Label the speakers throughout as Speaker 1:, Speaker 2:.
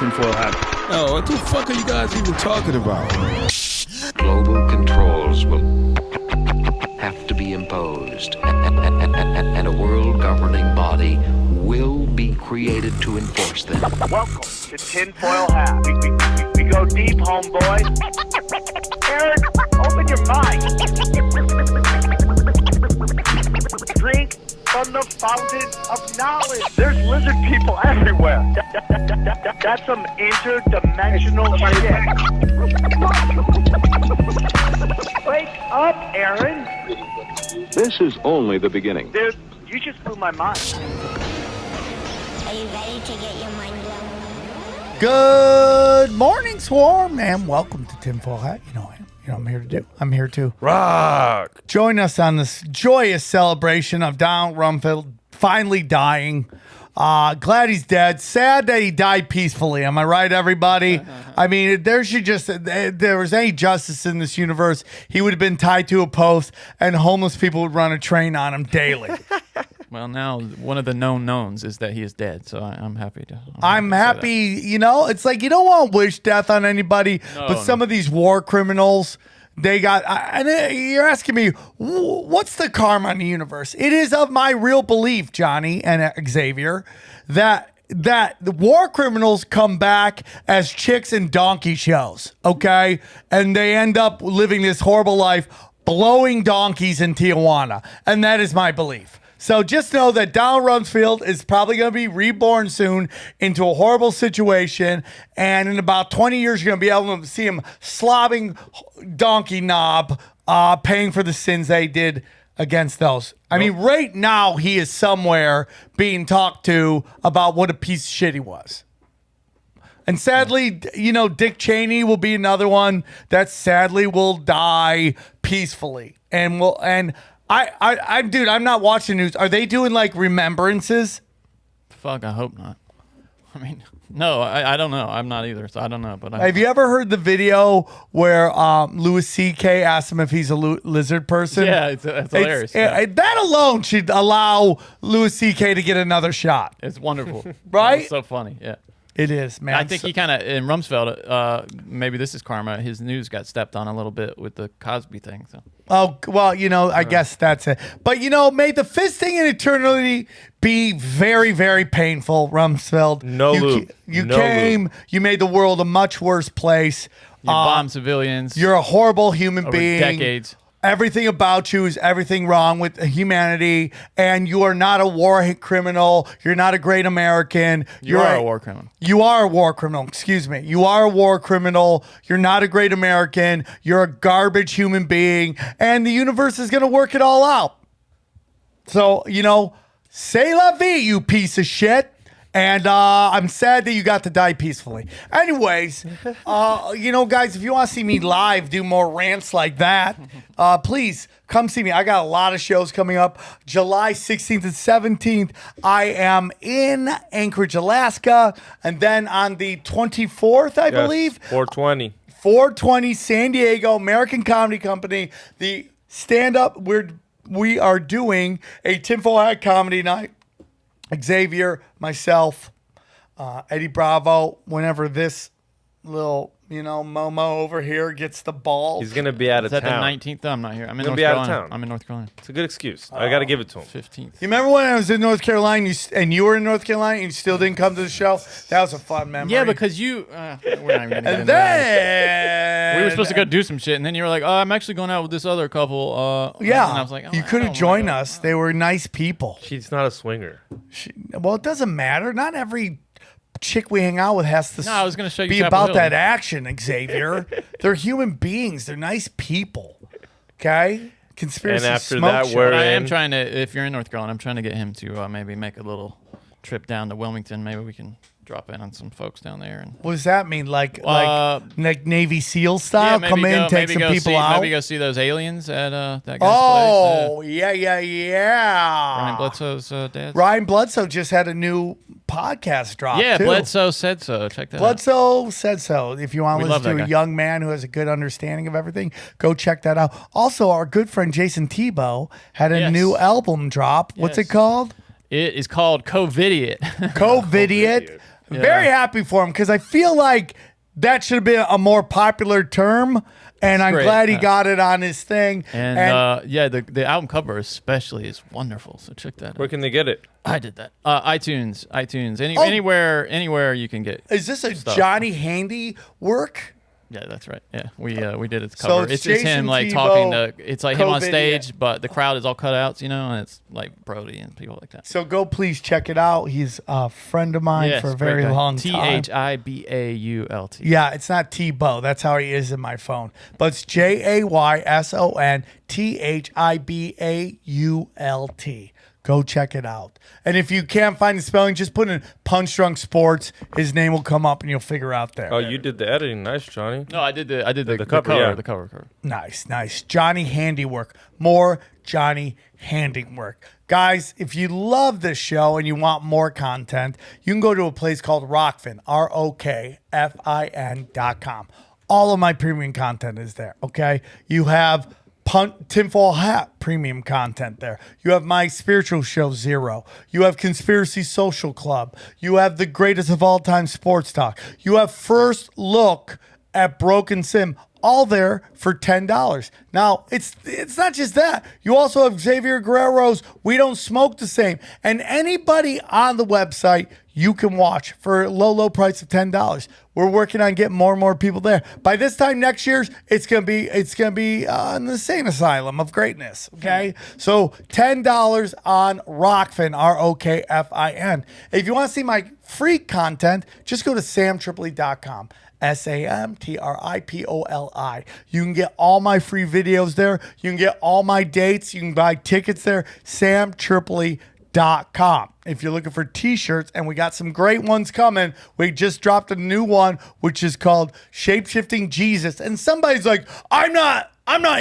Speaker 1: tinfoil hat. Oh, what the fuck are you guys even talking about?
Speaker 2: Global controls will have to be imposed, and a world governing body will be created to enforce them.
Speaker 3: Welcome to Tinfoil Hat. We go deep, homeboy. Aaron, open your mind. Drink from the fountain of knowledge. There's lizard people everywhere. That's some interdimensional shit. Wake up, Aaron.
Speaker 2: This is only the beginning.
Speaker 3: Dude, you just blew my mind.
Speaker 4: Are you ready to get your mind blown?
Speaker 5: Good morning, Swarm, and welcome to Tinfoil Hat. You know I'm here to do. I'm here to
Speaker 1: Rock.
Speaker 5: join us on this joyous celebration of Donald Rumsfeld finally dying. Glad he's dead. Sad that he died peacefully. Am I right, everybody? I mean, if there was any justice in this universe, he would have been tied to a post, and homeless people would run a train on him daily.
Speaker 6: Well, now one of the known knowns is that he is dead, so I'm happy to.
Speaker 5: I'm happy, it's like you don't want to wish death on anybody, but some of these war criminals, they got, and you're asking me, what's the karma in the universe? It is of my real belief, Johnny and Xavier, that the war criminals come back as chicks in donkey shows, okay? And they end up living this horrible life, blowing donkeys in Tijuana, and that is my belief. So just know that Donald Rumsfeld is probably going to be reborn soon into a horrible situation. And in about 20 years, you're going to be able to see him slobbing donkey knob, paying for the sins they did against those. I mean, right now, he is somewhere being talked to about what a piece of shit he was. And sadly, Dick Cheney will be another one that sadly will die peacefully. Dude, I'm not watching news. Are they doing like remembrances?
Speaker 6: Fuck, I hope not. I mean, no, I don't know. I'm not either, so I don't know. But
Speaker 5: have you ever heard the video where Louis C.K. asked him if he's a lizard person?
Speaker 6: Yeah, it's hilarious.
Speaker 5: That alone should allow Louis C.K. to get another shot.
Speaker 6: It's wonderful.
Speaker 5: Right?
Speaker 6: It's so funny, yeah.
Speaker 5: It is, man.
Speaker 6: I think he kind of, in Rumsfeld, maybe this is karma, his news got stepped on a little bit with the Cosby thing, so.
Speaker 5: Oh, well, I guess that's it. But, may the fisting in eternity be very, very painful, Rumsfeld.
Speaker 1: No lube.
Speaker 5: You made the world a much worse place.
Speaker 6: You bomb civilians.
Speaker 5: You're a horrible human
Speaker 6: over
Speaker 5: being.
Speaker 6: decades.
Speaker 5: Everything about you is everything wrong with humanity, and you are not a war criminal. You're not a great American.
Speaker 6: You are a war criminal.
Speaker 5: You are a war criminal. Excuse me. You are a war criminal. You're not a great American. You're a garbage human being, and the universe is going to work it all out. So, c'est la vie, you piece of shit. And I'm sad that you got to die peacefully. Anyways, guys, if you want to see me live do more rants like that, please come see me. I got a lot of shows coming up. July 16th and 17th, I am in Anchorage, Alaska. And then on the 24th, I believe. 420, San Diego, American Comedy Company. The stand-up, we are doing a tinfoil hat comedy night. Xavier, myself, Eddie Bravo, whenever this little, Momo over here gets the ball.
Speaker 1: He's going to be out of town.
Speaker 6: Is that the 19th? I'm not here. I'm in
Speaker 1: North
Speaker 6: Carolina. I'm in North Carolina.
Speaker 1: It's a good excuse. I got to give it to him.
Speaker 6: 15th.
Speaker 5: You remember when I was in North Carolina and you were in North Carolina and you still didn't come to the show? That was a fun memory.
Speaker 6: Yeah, because you... we're not even going to get into
Speaker 5: and
Speaker 6: that. We were supposed to go do some shit, and then you were like, I'm actually going out with this other couple.
Speaker 5: Yeah.
Speaker 6: And I was like,
Speaker 5: you could have joined us. They were nice people.
Speaker 1: She's not a swinger.
Speaker 5: Well, it doesn't matter. Not every chick we hang out with has to
Speaker 6: I was gonna show you
Speaker 5: be
Speaker 6: Chapel
Speaker 5: about
Speaker 6: Hill.
Speaker 5: that action, Xavier. They're human beings. They're nice people. Okay? Conspiracy
Speaker 1: And after
Speaker 5: smoke
Speaker 1: that,
Speaker 5: show.
Speaker 1: we're
Speaker 6: I
Speaker 1: in.
Speaker 6: am trying to, if you're in North Carolina, I'm trying to get him to maybe make a little trip down to Wilmington. Maybe we can drop in on some folks down there. And
Speaker 5: What does that mean? Like Navy SEAL style? Come in, take some people out?
Speaker 6: Maybe go see those aliens at that guy's place.
Speaker 5: Oh, yeah.
Speaker 6: Ryan Bledsoe's dad.
Speaker 5: Ryan Bledsoe just had a new podcast drop,
Speaker 6: Yeah,
Speaker 5: too.
Speaker 6: Bledsoe said so. Check that out.
Speaker 5: Bledsoe said so. If you want to
Speaker 6: We love
Speaker 5: listen to
Speaker 6: that
Speaker 5: a
Speaker 6: guy.
Speaker 5: young man who has a good understanding of everything, go check that out. Also, our good friend Jason Tebow had a
Speaker 6: Yes.
Speaker 5: new album drop. What's it
Speaker 6: Yes.
Speaker 5: called?
Speaker 6: It is called COVIDiot.
Speaker 5: COVIDiot. Very happy for him because I feel like that should have been a more popular term. And I'm glad he got it on his thing.
Speaker 6: And the album cover especially is wonderful. So check that out.
Speaker 7: Where can they get it?
Speaker 6: I did that. iTunes, anywhere you can get.
Speaker 5: Is this a
Speaker 6: stuff.
Speaker 5: Johnny Handy work?
Speaker 6: Yeah, that's right. Yeah, we did its cover.
Speaker 5: So
Speaker 6: it's just him like
Speaker 5: Tebow,
Speaker 6: talking to. It's like him on
Speaker 5: co-video.
Speaker 6: stage, but the crowd is all cut outs, and it's like Brody and people like that.
Speaker 5: So go please check it out. He's a friend of mine for a very long time.
Speaker 6: Thibault.
Speaker 5: Yeah, it's not Tebow. That's how he is in my phone. But it's JaysonThibault. Go check it out. And if you can't find the spelling, just put in Punch Drunk Sports. His name will come up and you'll figure out there.
Speaker 7: Oh, you did the editing. Nice, Johnny.
Speaker 6: No, I did the
Speaker 7: cover,
Speaker 6: cover.
Speaker 7: yeah.
Speaker 6: The cover.
Speaker 5: Nice. Johnny Handiwork. More Johnny Handiwork. Guys, if you love this show and you want more content, you can go to a place called Rockfin, ROKFIN.com. All of my premium content is there, okay? You have Tinfoil Hat premium content there. You have my spiritual show, Zero. You have Conspiracy Social Club. You have the greatest of all time sports talk. You have First Look at Broken Sim, all there for $10. Now, it's not just that. You also have Xavier Guerrero's We Don't Smoke the Same. And anybody on the website you can watch for a low price of $10. We're working on getting more and more people there. By this time next year, it's gonna be in the same asylum of greatness. Okay, so $10 on Rockfin, ROKFIN. If you want to see my free content, just go to SamTripoli.com. SamTripoli. You can get all my free videos there. You can get all my dates. You can buy tickets there. SamTripoli.com. If you're looking for t-shirts, and we got some great ones coming. We just dropped a new one, which is called Shapeshifting Jesus. And somebody's like, I'm not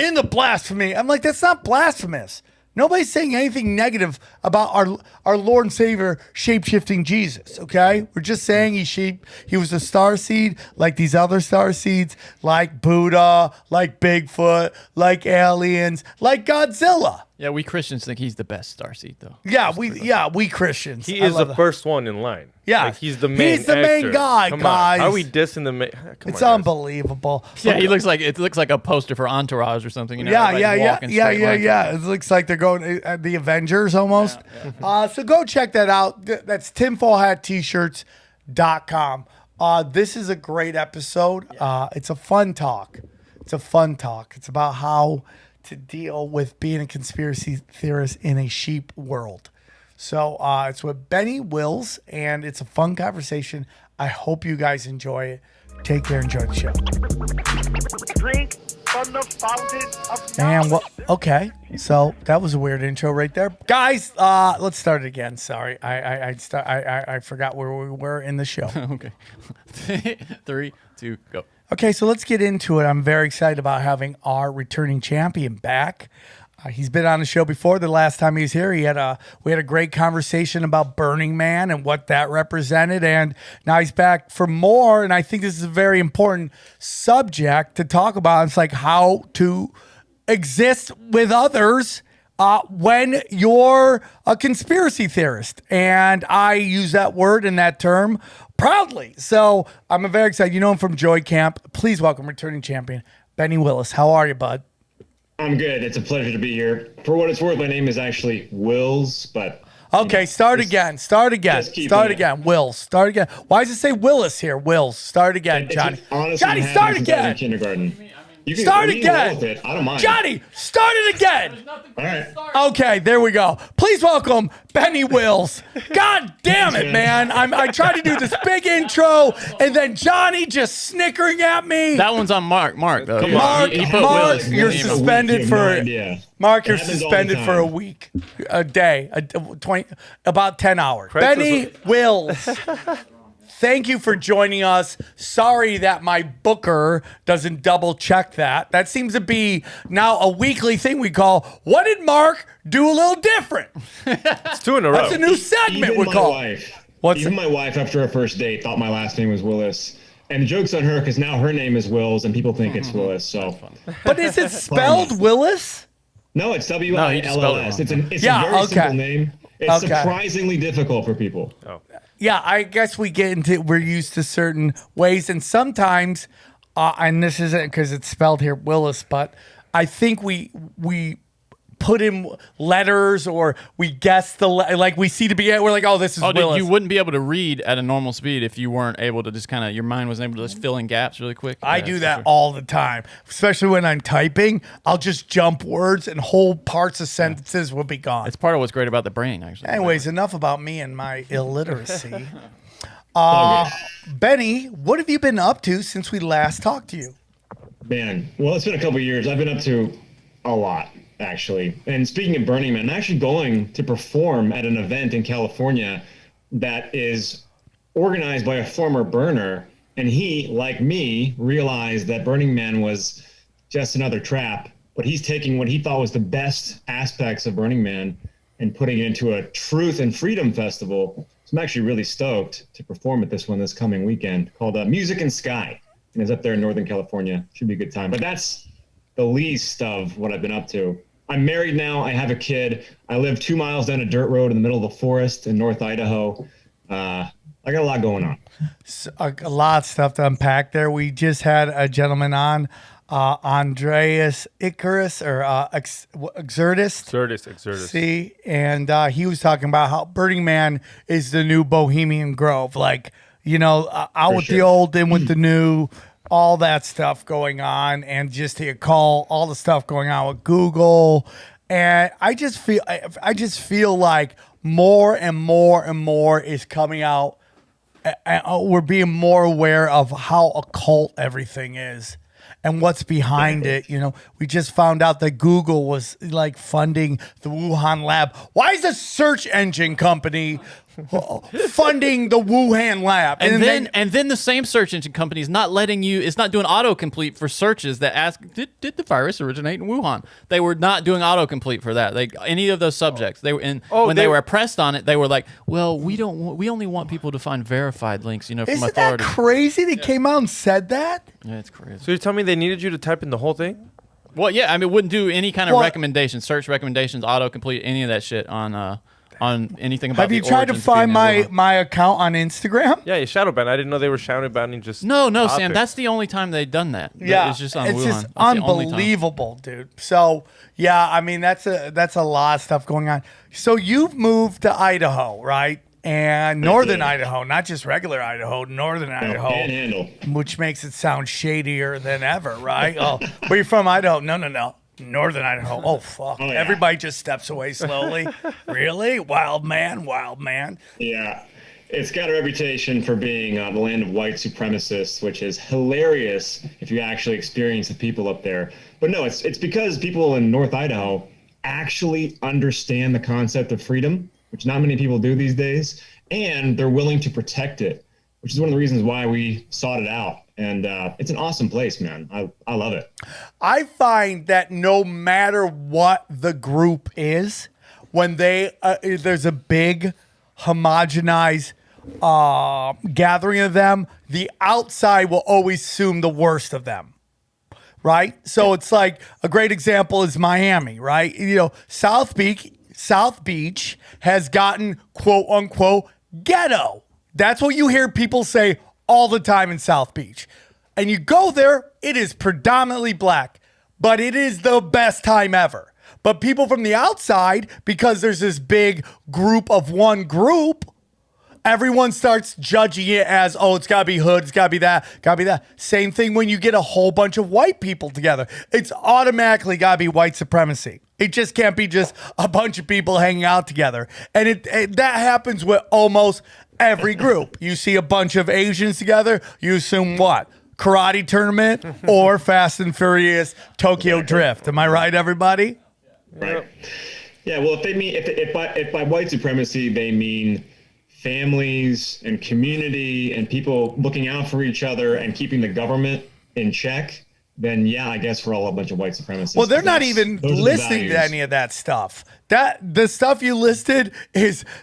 Speaker 5: into blasphemy. I'm like, that's not blasphemous. Nobody's saying anything negative about our Lord and Savior shapeshifting Jesus, okay? We're just saying he was a star seed like these other star seeds, like Buddha, like Bigfoot, like aliens, like Godzilla.
Speaker 6: Yeah, we Christians think he's the best starseed, though.
Speaker 5: Yeah, we Christians.
Speaker 7: He is the first one in line.
Speaker 5: Yeah,
Speaker 7: like he's the main.
Speaker 5: He's the main
Speaker 7: actor.
Speaker 5: guy,
Speaker 7: Come
Speaker 5: guys.
Speaker 7: On. How are we dissing the main?
Speaker 5: It's unbelievable.
Speaker 6: Yeah, he looks like a poster for Entourage or something.
Speaker 5: Yeah. It looks like they're going the Avengers almost. Yeah. So go check that out. That's tinfoilhattT-shirts.com. This is a great episode. It's a fun talk. It's about how to deal with being a conspiracy theorist in a sheep world. So it's with Benny Wills, and it's a fun conversation. I hope you guys enjoy it. Take care. Enjoy the show.
Speaker 3: Drink from the fountain of
Speaker 5: And okay, so that was a weird intro right there, guys. Let's start it again. Sorry, I forgot where we were in the show.
Speaker 6: Okay, 3, 2, go.
Speaker 5: Okay, so let's get into it. I'm very excited about having our returning champion back. He's been on the show before. The last time he was here, we had a great conversation about Burning Man and what that represented, and now he's back for more. And I think this is a very important subject to talk about. It's like how to exist with others when you're a conspiracy theorist, and I use that word and that term proudly. So I'm very excited. You know him from Joy Camp. Please welcome returning champion Benny Willis. How are you, bud?
Speaker 8: I'm good. It's a pleasure to be here. For what it's worth, my name is actually Wills, but...
Speaker 5: Okay, start again. Wills, start again. Why does it say Willis here? Wills, start again, Johnny. Johnny, start again.
Speaker 8: Kindergarten.
Speaker 5: Start again.
Speaker 8: I don't mind.
Speaker 5: Johnny, start it again.
Speaker 8: All right.
Speaker 5: Okay, there we go. Please welcome Benny Wills. God damn it, man. I tried to do this big intro, and then Johnny just snickering at me.
Speaker 6: That one's on Mark. Though.
Speaker 5: Mark,
Speaker 6: He put
Speaker 5: Mark,
Speaker 6: Willis in
Speaker 5: you're
Speaker 6: the email.
Speaker 5: suspended for Mark, you're suspended for a
Speaker 8: week.
Speaker 5: week, a day, 20, about 10 hours. Benny Wills. Thank you for joining us. Sorry that my booker doesn't double check that. That seems to be now a weekly thing we call, what did Mark do a little different?
Speaker 7: It's 2 in a row.
Speaker 5: That's a new segment we call.
Speaker 8: Even my wife, after our first date, thought my last name was Willis. And the joke's on her because now her name is Wills and people think it's Willis. So,
Speaker 5: but is it spelled Willis?
Speaker 8: No, it's W-I-L-L-S. It's a very simple name. It's surprisingly difficult for people.
Speaker 7: Oh.
Speaker 5: Yeah, I guess we're used to certain ways, and sometimes, and this isn't because it's spelled here Willis, but I think we put in letters or we guess like we see the beginning. We're like, oh, this is Willis.
Speaker 6: You wouldn't be able to read at a normal speed if you weren't able to just kind of, your mind wasn't able to just fill in gaps really quick.
Speaker 5: I do that all the time, especially when I'm typing. I'll just jump words and whole parts of sentences will be gone.
Speaker 6: It's part of what's great about the brain, actually.
Speaker 5: Anyways, enough about me and my illiteracy. Benny, what have you been up to since we last talked to you?
Speaker 8: Man, well, it's been a couple of years. I've been up to a lot, actually. And speaking of Burning Man, I'm actually going to perform at an event in California that is organized by a former burner. And he, like me, realized that Burning Man was just another trap. But he's taking what he thought was the best aspects of Burning Man and putting it into a truth and freedom festival. So I'm actually really stoked to perform at this one this coming weekend called Music and Sky. And it's up there in Northern California. Should be a good time. But that's the least of what I've been up to. I'm married now. I have a kid. I live 2 miles down a dirt road in the middle of the forest in North Idaho. I got a lot going on.
Speaker 5: So, a lot of stuff to unpack there. We just had a gentleman on, Andreas Icarus or Exertus. See, and he was talking about how Burning Man is the new Bohemian Grove. Like, out with the old, in with the new, all that stuff going on, and just to call all the stuff going on with Google. And I just feel like more and more and more is coming out. We're being more aware of how occult everything is and what's behind it. We just found out that Google was like funding the Wuhan lab. Why is a search engine company funding the Wuhan lab?
Speaker 6: And then the same search engine company is not letting you, it's not doing autocomplete for searches that ask, did the virus originate in Wuhan? They were not doing autocomplete for that. Any of those subjects. They were when they were pressed on it, they were like, well, we only want people to find verified links, from
Speaker 5: Isn't
Speaker 6: authorities.
Speaker 5: that crazy? They came out and said that?
Speaker 6: Yeah, it's crazy.
Speaker 7: So you're telling me they needed you to type in the whole thing?
Speaker 6: Well, yeah, I mean, it wouldn't do any kind of recommendations, search recommendations, autocomplete, any of that shit on anything about.
Speaker 5: Have you tried to find my account on Instagram?
Speaker 7: Yeah, you shadow banned. I didn't know they were shadow banning just.
Speaker 6: No, Sam. That's the only time they've done that.
Speaker 5: Yeah,
Speaker 6: it's just on
Speaker 5: it's
Speaker 6: Wuhan.
Speaker 5: just
Speaker 6: That's the only time.
Speaker 5: unbelievable, dude. So yeah, I mean that's a lot of stuff going on. So you've moved to Idaho, right? And northern Idaho, not just regular Idaho, northern Idaho,
Speaker 8: Panhandle.
Speaker 5: which makes it sound shadier than ever, right? Oh, where you from, Idaho? No. Northern Idaho. Oh, fuck.
Speaker 8: Oh, yeah.
Speaker 5: Everybody just steps away slowly. Really? Wild man.
Speaker 8: Yeah. It's got a reputation for being the land of white supremacists, which is hilarious if you actually experience the people up there. But no, it's because people in North Idaho actually understand the concept of freedom, which not many people do these days, and they're willing to protect it, which is one of the reasons why we sought it out. And it's an awesome place, man. I love it.
Speaker 5: I find that no matter what the group is, when there's a big homogenized gathering of them, the outside will always assume the worst of them. Right? So it's like a great example is Miami, right? South Beach has gotten quote unquote ghetto. That's what you hear people say all the time in South Beach. And you go there, it is predominantly black, but it is the best time ever. But people from the outside, because there's this big group of one group, everyone starts judging it as, oh, it's got to be hood, it's got to be that. Same thing when you get a whole bunch of white people together. It's automatically got to be white supremacy. It just can't be just a bunch of people hanging out together. And that happens with almost every group. You see a bunch of Asians together, you assume what? Karate tournament or Fast and Furious Tokyo Drift. Am I right, everybody?
Speaker 8: Right. Yeah, well, if by white supremacy they mean families and community and people looking out for each other and keeping the government in check, then yeah, I guess we're all a bunch of white supremacists.
Speaker 5: Well, they're not even listening to any of that stuff. That the stuff you listed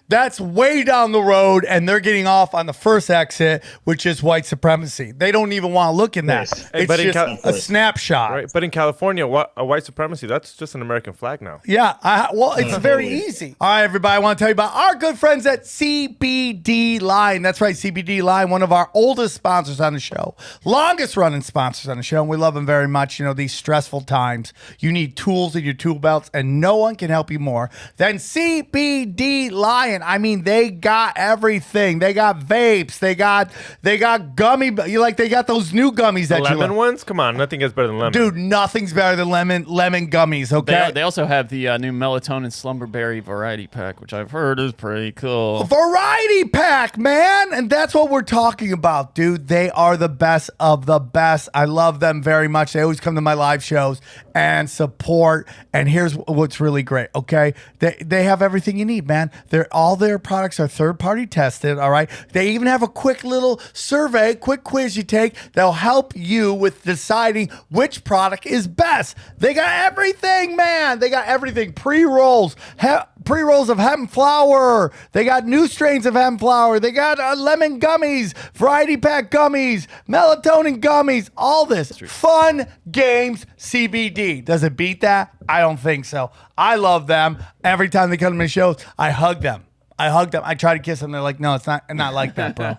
Speaker 5: that's way down the road, and they're getting off on the first exit, which is white supremacy. They don't even want to look in that.
Speaker 8: Yes.
Speaker 7: Hey,
Speaker 5: It's
Speaker 7: but in
Speaker 5: just a snapshot.
Speaker 7: Right, but in California, white supremacy, that's just an American flag now.
Speaker 5: Yeah, it's very easy. All right, everybody, I want to tell you about our good friends at CBD Line. That's right, CBD Line, one of our oldest sponsors on the show, longest running sponsors on the show, and we love them very much. You know, these stressful times, you need tools in your tool belts, and no one can help you more than CBD Lion. I mean, they got everything. They got vapes. They got gummy. They got those new gummies that
Speaker 7: Lemon
Speaker 5: you like.
Speaker 7: ones? Come on, nothing gets better than lemon.
Speaker 5: Dude, nothing's better than lemon gummies. Okay.
Speaker 6: They also have the new melatonin slumberberry variety pack, which I've heard is pretty cool.
Speaker 5: Variety pack, man. And that's what we're talking about, dude. They are the best of the best. I love them very much. They always come to my live shows and support. And here's what's really great, okay? They have everything you need, man. All their products are third-party tested, all right? They even have a quick little survey, quick quiz you take that'll help you with deciding which product is best. They got everything, man. They got everything. Pre-rolls of hemp flower. They got new strains of hemp flower. They got lemon gummies, variety pack gummies, melatonin gummies, all this. Fun games CBD. Does it beat that? I don't think so. I love them. Every time they come to my shows, I hug them. I try to kiss them. They're like, no, it's not like that, bro.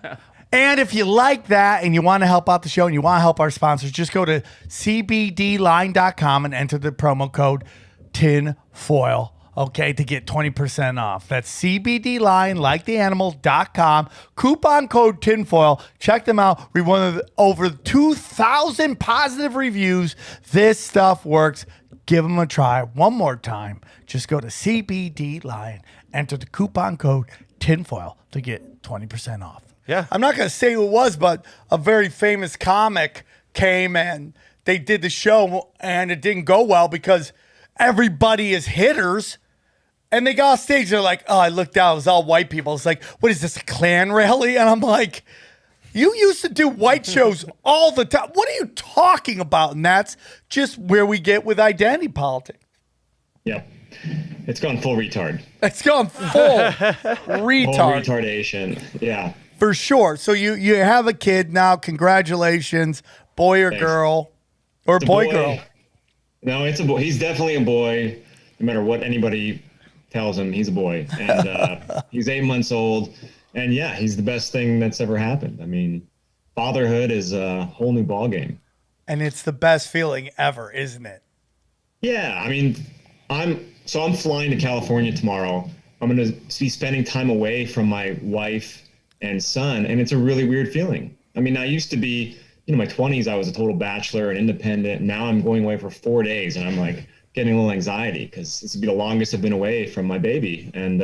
Speaker 5: And if you like that and you want to help out the show and you want to help our sponsors, just go to cbdline.com and enter the promo code TINFOIL. Okay, to get 20% off. That's CBDline, like the animal.com. Coupon code TINFOIL. Check them out. We won over 2,000 positive reviews. This stuff works. Give them a try one more time. Just go to CBDline, enter the coupon code TINFOIL to get 20% off.
Speaker 7: Yeah.
Speaker 5: I'm not going to say who it was, but a very famous comic came and they did the show and it didn't go well because everybody is hitters. And they got off stage. They're like, oh, I looked out. It was all white people. It's like, what is this, a Klan rally? And I'm like, you used to do white shows all the time. What are you talking about? And that's just where we get with identity politics.
Speaker 8: Yep. It's gone full retard.
Speaker 5: It's gone full retard.
Speaker 8: Full retardation. Yeah.
Speaker 5: For sure. So you have a kid now. Congratulations. Boy or
Speaker 8: Thanks.
Speaker 5: girl? Or
Speaker 8: It's a
Speaker 5: boy, girl?
Speaker 8: No, it's a boy. He's definitely a boy. No matter what anybody tells him, he's a boy. And he's 8 months old. And yeah, he's the best thing that's ever happened. I mean, fatherhood is a whole new ballgame.
Speaker 5: And it's the best feeling ever, isn't it?
Speaker 8: Yeah, I mean, I'm flying to California tomorrow. I'm going to be spending time away from my wife and son, and it's a really weird feeling. I mean, I used to be, my 20s, I was a total bachelor and independent. Now I'm going away for 4 days, and I'm like getting a little anxiety because this will be the longest I've been away from my baby. And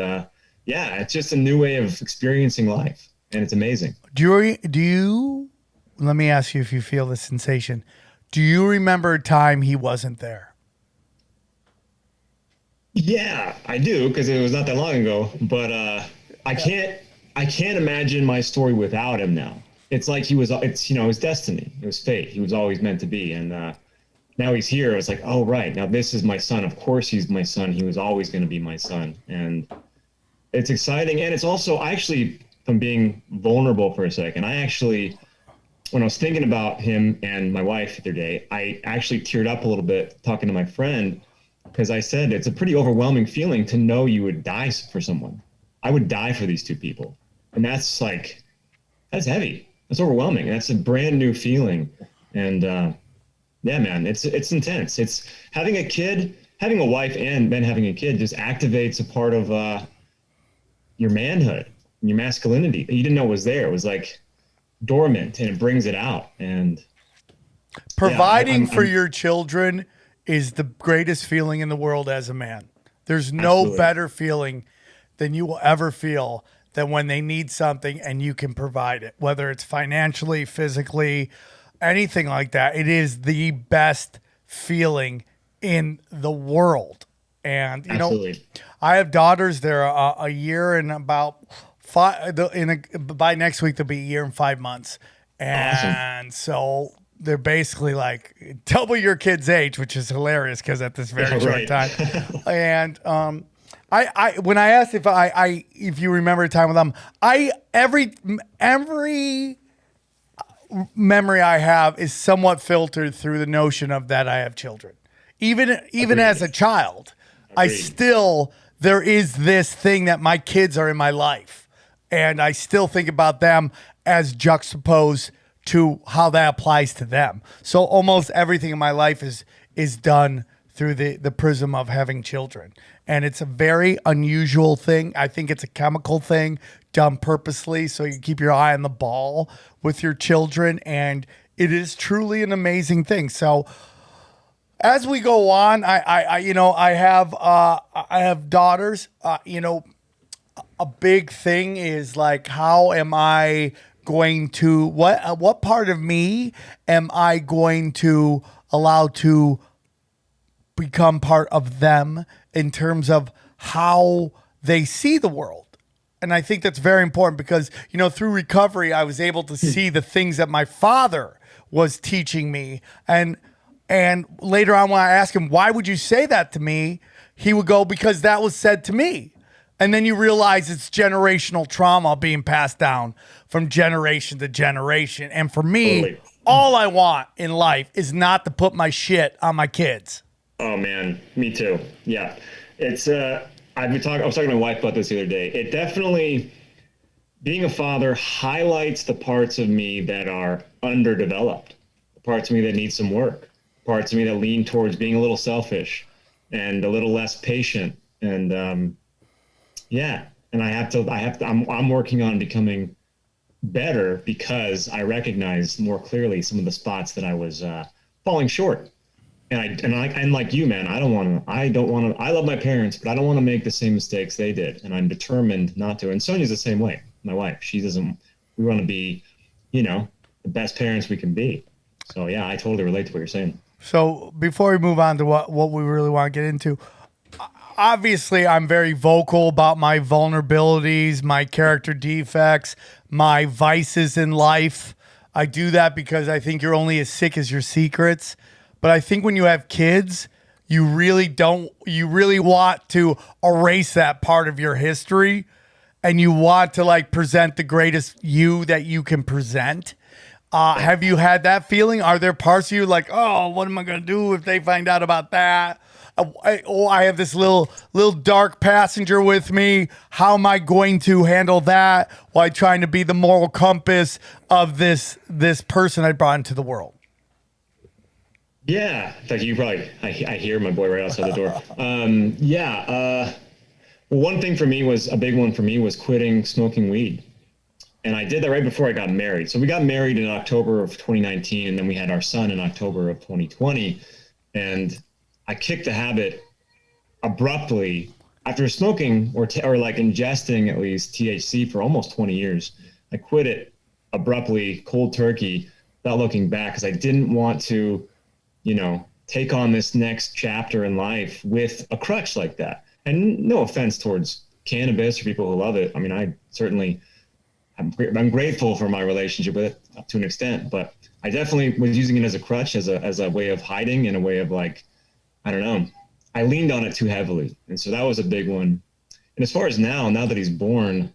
Speaker 8: yeah, it's just a new way of experiencing life, and it's amazing.
Speaker 5: Do you? Let me ask you if you feel the sensation. Do you remember a time he wasn't there?
Speaker 8: Yeah, I do, because it was not that long ago. But I can't imagine my story without him now. It's like it's his destiny. It was fate. He was always meant to be. And now he's here. It's like, oh, right. Now this is my son. Of course he's my son. He was always going to be my son. And it's exciting. And it's also, if I'm being vulnerable for a second, when I was thinking about him and my wife the other day, I actually teared up a little bit talking to my friend, because I said it's a pretty overwhelming feeling to know you would die for someone. I would die for these two people. And that's heavy. That's overwhelming. That's a brand new feeling. And yeah, man, it's intense. It's having a kid, having a wife and then having a kid just activates a part of your manhood and your masculinity that you didn't know was there. It was like dormant, and it brings it out. And
Speaker 5: providing for your children is the greatest feeling in the world as a man. There's no
Speaker 8: Absolutely.
Speaker 5: better feeling than you will ever feel than when they need something and you can provide it, whether it's financially, physically, anything like that. It is the best feeling in the world. And, you know,
Speaker 8: Absolutely.
Speaker 5: I have daughters. They're a year and about by next week, they'll be a year and 5 months. And so they're basically like double your kid's age, which is hilarious because at this very short
Speaker 8: Right.
Speaker 5: time. And I when I asked if you remember a time with them, every memory I have is somewhat filtered through the notion of that I have children. Even as a child, there is this thing that my kids are in my life, and I still think about them as juxtaposed to how that applies to them. So almost everything in my life is done through the prism of having children. And it's a very unusual thing. I think it's a chemical thing done purposely so you keep your eye on the ball with your children, and it is truly an amazing thing. So as we go on, I have daughters. A big thing is like, how am I going to what part of me am I going to allow to become part of them in terms of how they see the world? And I think that's very important because, through recovery, I was able to see the things that my father was teaching me. And later on, when I asked him, why would you say that to me? He would go, because that was said to me. And then you realize it's generational trauma being passed down from generation to generation. And for me, all I want in life is not to put my shit on my kids.
Speaker 8: Oh man, me too. Yeah. It's I was talking to my wife about this the other day. It definitely, being a father highlights the parts of me that are underdeveloped, the parts of me that need some work, parts of me that lean towards being a little selfish and a little less patient. And and I'm working on becoming better because I recognize more clearly some of the spots that I was falling short. And like you, man, I love my parents, but I don't want to make the same mistakes they did. And I'm determined not to. And Sonia's the same way. My wife, we want to be, the best parents we can be. So yeah, I totally relate to what you're saying.
Speaker 5: So before we move on to what we really want to get into, obviously I'm very vocal about my vulnerabilities, my character defects, my vices in life. I do that because I think you're only as sick as your secrets. But I think when you have kids, you really want to erase that part of your history, and you want to present the greatest you that you can present. Have you had that feeling? Are there parts of you like, oh, what am I going to do if they find out about that? I have this little dark passenger with me. How am I going to handle that while trying to be the moral compass of this person I brought into the world?
Speaker 8: Yeah, in fact, I hear my boy right outside the door. Well, one thing for me a big one for me was quitting smoking weed. And I did that right before I got married. So we got married in October of 2019, and then we had our son in October of 2020. And I kicked the habit abruptly after smoking or ingesting at least THC for almost 20 years. I quit it abruptly, cold turkey, without looking back, because I didn't want to take on this next chapter in life with a crutch like that. And no offense towards cannabis or people who love it. I mean, I'm grateful for my relationship with it up to an extent, but I definitely was using it as a crutch, as a way of hiding, and a way of I don't know. I leaned on it too heavily. And so that was a big one. And as far as now that he's born,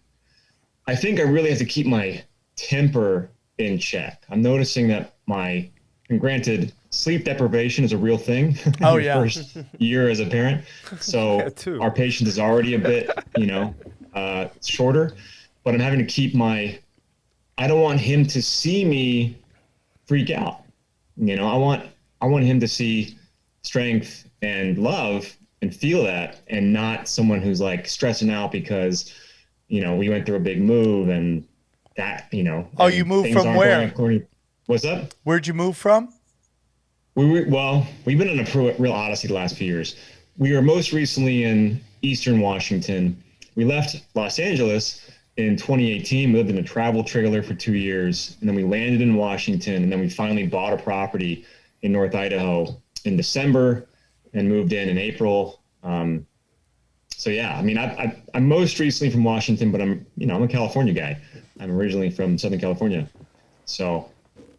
Speaker 8: I think I really have to keep my temper in check. I'm noticing that and granted, sleep deprivation is a real thing.
Speaker 5: Oh, yeah.
Speaker 8: First year as a parent. So our patience is already a bit, shorter, but I'm having to keep I don't want him to see me freak out. I want him to see strength and love and feel that, and not someone who's stressing out because, we went through a big move and that,
Speaker 5: Oh, you moved from where?
Speaker 8: What's up?
Speaker 5: Where'd you move from?
Speaker 8: We've been on a real odyssey the last few years. We were most recently in Eastern Washington. We left Los Angeles in 2018. We lived in a travel trailer for 2 years, and then we landed in Washington, and then we finally bought a property in North Idaho in December and moved in April. So yeah, I mean, I'm most recently from Washington, but I'm a California guy. I'm originally from Southern California. So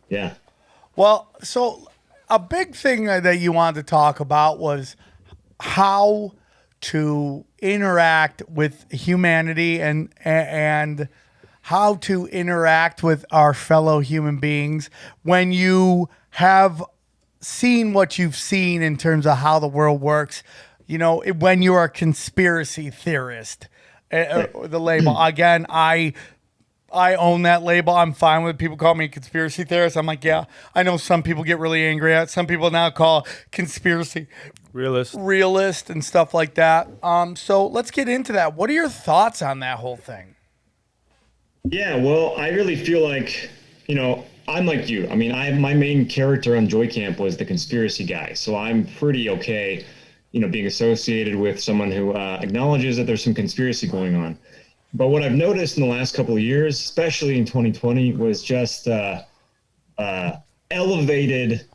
Speaker 8: yeah.
Speaker 5: Well, so a big thing that you wanted to talk about was how to interact with humanity and how to interact with our fellow human beings when you have seen what you've seen in terms of how the world works. You know, when you're a conspiracy theorist, the label again, I own that label. I'm fine with people call me a conspiracy theorist. I'm like, yeah, I know some people get really angry at it. Some people now call conspiracy realist and stuff like that. So let's get into that. What are your thoughts on that whole thing?
Speaker 8: Yeah, well, I really feel like, you know, I'm like you. I mean, my main character on Joy Camp was the conspiracy guy. So I'm pretty okay, you know, being associated with someone who acknowledges that there's some conspiracy going on. But what I've noticed in the last couple of years, especially in 2020, was just elevated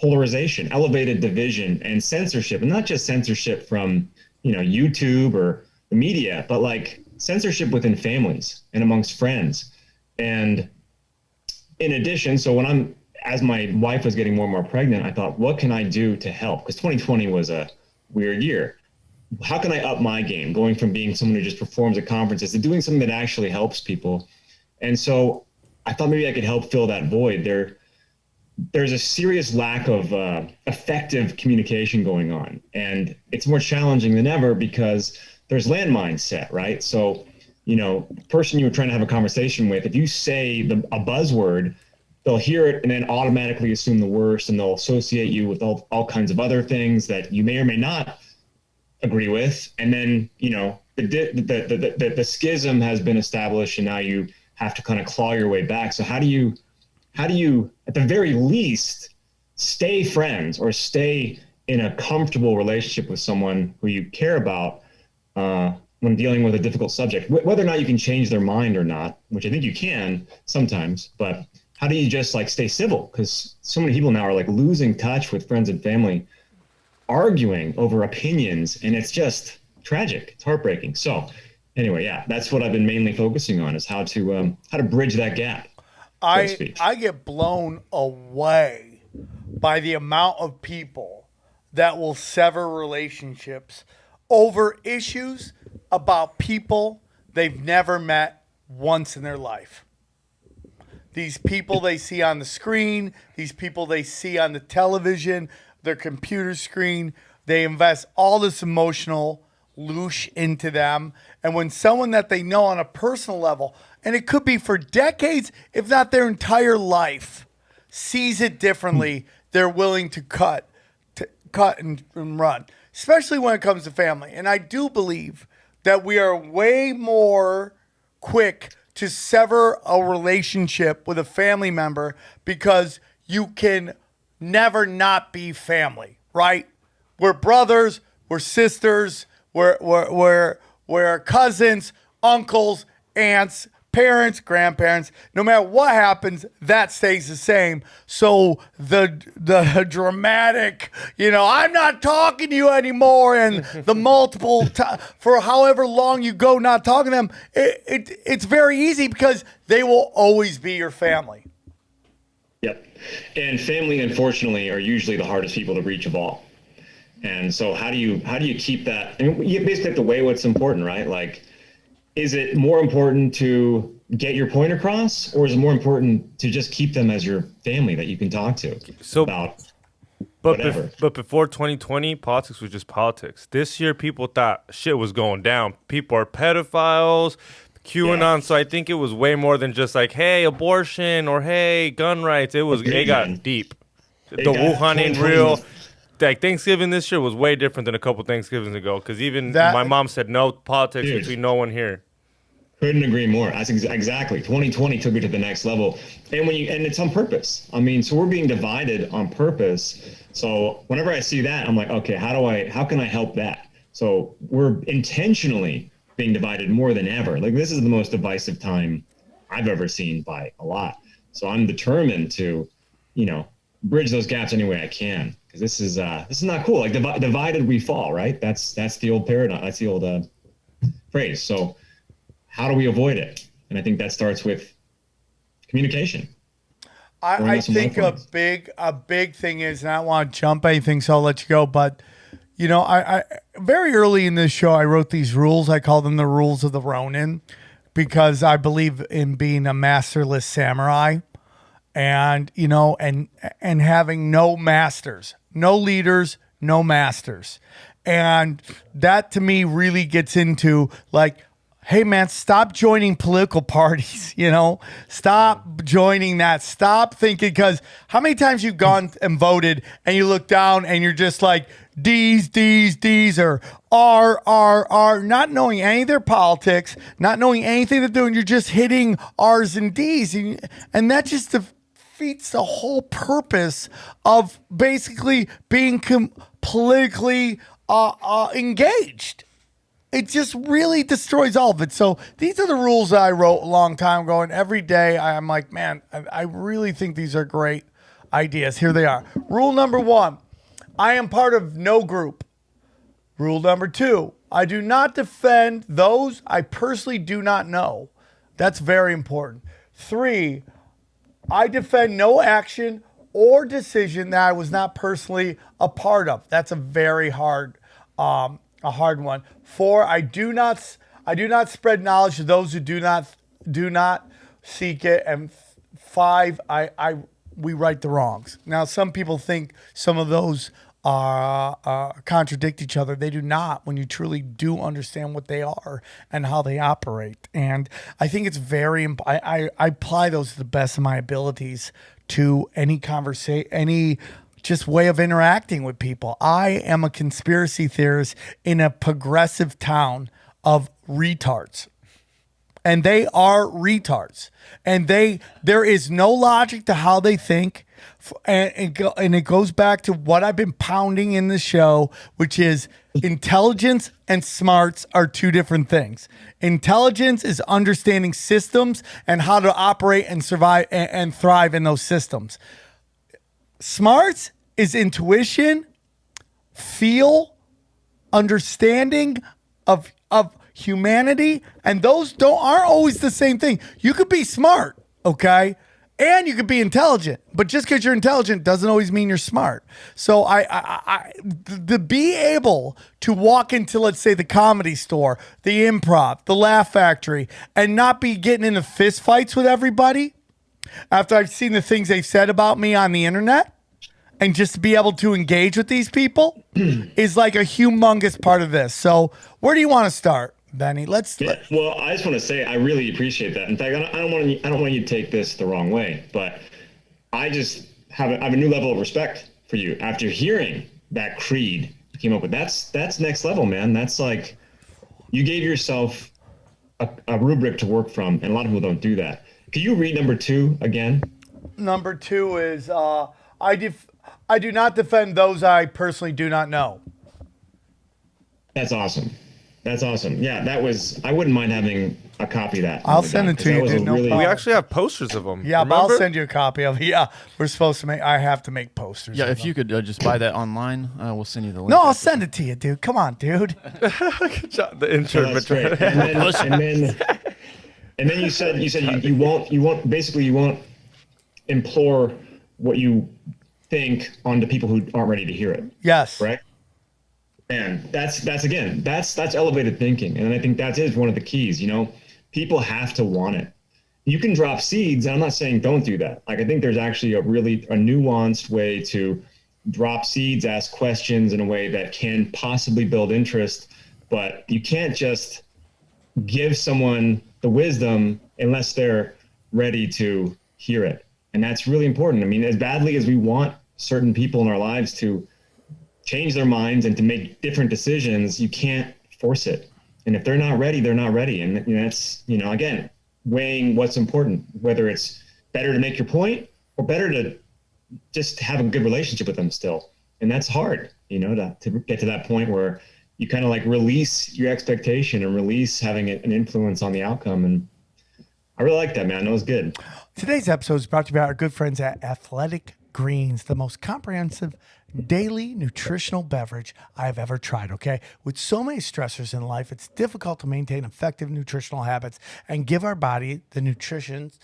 Speaker 8: polarization, elevated division, and censorship. And not just censorship from, you know, YouTube or the media, but like censorship within families and amongst friends. And in addition, so as my wife was getting more and more pregnant, I thought, what can I do to help? Because 2020 was a weird year. How can I up my game, going from being someone who just performs at conferences to doing something that actually helps people? And so I thought maybe I could help fill that void. There's a serious lack of effective communication going on. And it's more challenging than ever because there's landmines set, right? So, you know, the person you were trying to have a conversation with, if you say a buzzword, they'll hear it and then automatically assume the worst, and they'll associate you with all kinds of other things that you may or may not agree with. And then, you know, the schism has been established, and now you have to kind of claw your way back. So how do you at the very least stay friends or stay in a comfortable relationship with someone who you care about when dealing with a difficult subject, whether or not you can change their mind or not, which I think you can sometimes, but how do you just like stay civil? Because so many people now are like losing touch with friends and family, arguing over opinions, and it's just tragic. It's heartbreaking. So anyway, yeah, that's what I've been mainly focusing on, is how to bridge that gap.
Speaker 5: I get blown away by the amount of people that will sever relationships over issues about people they've never met once in their life. These people they see on the screen, these people they see on the television, their computer screen, they invest all this emotional loosh into them. And when someone that they know on a personal level, and it could be for decades, if not their entire life, sees it differently, they're willing to cut and run, especially when it comes to family. And I do believe that we are way more quick to sever a relationship with a family member because you can never not be family, right? We're brothers, we're sisters, we're cousins, uncles, aunts, parents, grandparents. No matter what happens, that stays the same. So the dramatic, you know, I'm not talking to you anymore, and the multiple for however long you go not talking to them, it's very easy because they will always be your family.
Speaker 8: Yep. And family, unfortunately, are usually the hardest people to reach of all. And so how do you keep that? I mean, you basically have to weigh what's important, right? Like, is it more important to get your point across, or is it more important to just keep them as your family that you can talk to about whatever?
Speaker 7: But before 2020, politics was just politics. This year, people thought shit was going down. People are pedophiles, QAnon. Yeah. So I think it was way more than just like, hey, abortion or hey, gun rights. It got deep. The Wuhan ain't real. Like Thanksgiving this year was way different than a couple Thanksgivings ago, because even my mom said no politics between no one here.
Speaker 8: Couldn't agree more. That's exactly. 2020 took it to the next level, and it's on purpose. I mean, so we're being divided on purpose. So whenever I see that, I'm like, okay, how can I help that? So we're intentionally being divided more than ever. Like, this is the most divisive time I've ever seen by a lot. So I'm determined to, you know, bridge those gaps any way I can, because this is not cool. Like, divided we fall, right? That's the old paradigm. That's the old phrase. So how do we avoid it? And I think that starts with communication.
Speaker 5: I think a big thing is, and I don't want to jump anything, so I'll let you go, but I very early in this show, I wrote these rules. I call them the rules of the Ronin because I believe in being a masterless samurai and, and having no masters, no leaders, no masters. And that to me really gets into like, hey man, stop joining political parties, stop joining that. Stop thinking, because how many times you've gone and voted and you look down and you're just like, D's, or R, not knowing any of their politics, not knowing anything they're doing. You're just hitting R's and D's. And that just defeats the whole purpose of basically being politically engaged. It just really destroys all of it. So these are the rules that I wrote a long time ago. And every day I'm like, man, I really think these are great ideas. Here they are. Rule number 1. I am part of no group. Rule number 2, I do not defend those I personally do not know. That's very important. 3, I defend no action or decision that I was not personally a part of. That's a very hard, a hard one. 4, I do not spread knowledge to those who do not seek it. And 5, we right the wrongs. Now, some people think some of those contradict each other. They do not, when you truly do understand what they are and how they operate. And I think it's very I apply those to the best of my abilities to any conversation, any just way of interacting with people. I am a conspiracy theorist in a progressive town of retards. And they are retards. And there is no logic to how they think. And it goes back to what I've been pounding in the show, which is intelligence and smarts are two different things. Intelligence is understanding systems and how to operate and survive and thrive in those systems. Smarts is intuition, feel, understanding of humanity, and those aren't always the same thing. You could be smart, okay? And you could be intelligent, but just because you're intelligent doesn't always mean you're smart. So to be able to walk into, let's say, the Comedy Store, the Improv, the Laugh Factory, and not be getting into fist fights with everybody after I've seen the things they've said about me on the internet, and just to be able to engage with these people is like a humongous part of this. So where do you want to start, Benny?
Speaker 8: Well, I just want to say I really appreciate that. In fact, I don't want you to take this the wrong way, but I just have a new level of respect for you after hearing that creed you came up with. That's next level, man. That's like you gave yourself a rubric to work from, and a lot of people don't do that. Can you read number 2 again?
Speaker 5: Number 2 is I do not defend those I personally do not know.
Speaker 8: That's awesome. That's awesome. Yeah, I wouldn't mind having a copy of that.
Speaker 5: I'll send it to you, dude. No problem.
Speaker 7: We actually have posters of them.
Speaker 5: Yeah,
Speaker 7: remember?
Speaker 5: but I'll send you a copy of it. Yeah, I have to make posters.
Speaker 6: Yeah, if you could just buy that online, we'll send you the link.
Speaker 5: No, I'll send it to you, dude. Come on, dude.
Speaker 7: Good job. The intern.
Speaker 8: And then you said you won't implore what you think onto people who aren't ready to hear it.
Speaker 5: Yes.
Speaker 8: Right? And that's elevated thinking. And I think that is one of the keys, people have to want it. You can drop seeds, and I'm not saying don't do that. Like, I think there's actually a nuanced way to drop seeds, ask questions in a way that can possibly build interest, but you can't just give someone the wisdom unless they're ready to hear it. And that's really important. I mean, as badly as we want certain people in our lives to change their minds and to make different decisions, you can't force it. And if they're not ready, they're not ready. And that's, again, weighing what's important, whether it's better to make your point or better to just have a good relationship with them still. And that's hard, to get to that point where you kind of like release your expectation and release having an influence on the outcome. And I really like that, man. That was good.
Speaker 5: Today's episode is brought to you by our good friends at Athletic Greens, the most comprehensive daily nutritional beverage I have ever tried, okay? With so many stressors in life, it's difficult to maintain effective nutritional habits and give our body the nutrients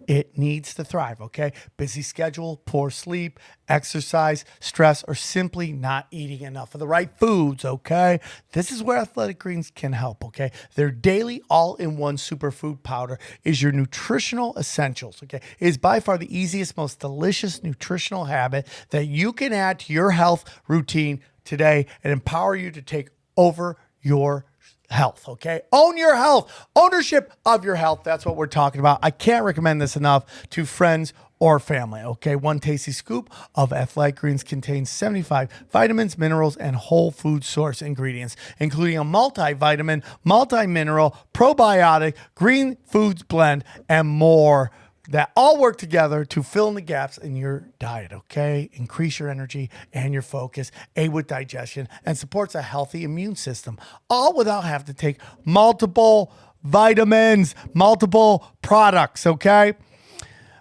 Speaker 5: it needs to thrive, okay? Busy schedule, poor sleep, exercise, stress, or simply not eating enough of the right foods, okay? This is where Athletic Greens can help, okay? Their daily all-in-one superfood powder is your nutritional essentials, okay? It is by far the easiest, most delicious nutritional habit that you can add to your health routine today and empower you to take over your health, okay? Own your health. Ownership of your health. That's what we're talking about. I can't recommend this enough to friends or family, okay? One tasty scoop of Athletic Greens contains 75 vitamins, minerals, and whole food source ingredients, including a multivitamin, multi-mineral, probiotic, green foods blend, and more that all work together to fill in the gaps in your diet, okay? Increase your energy and your focus, aid with digestion, and supports a healthy immune system, all without having to take multiple vitamins, multiple products, okay?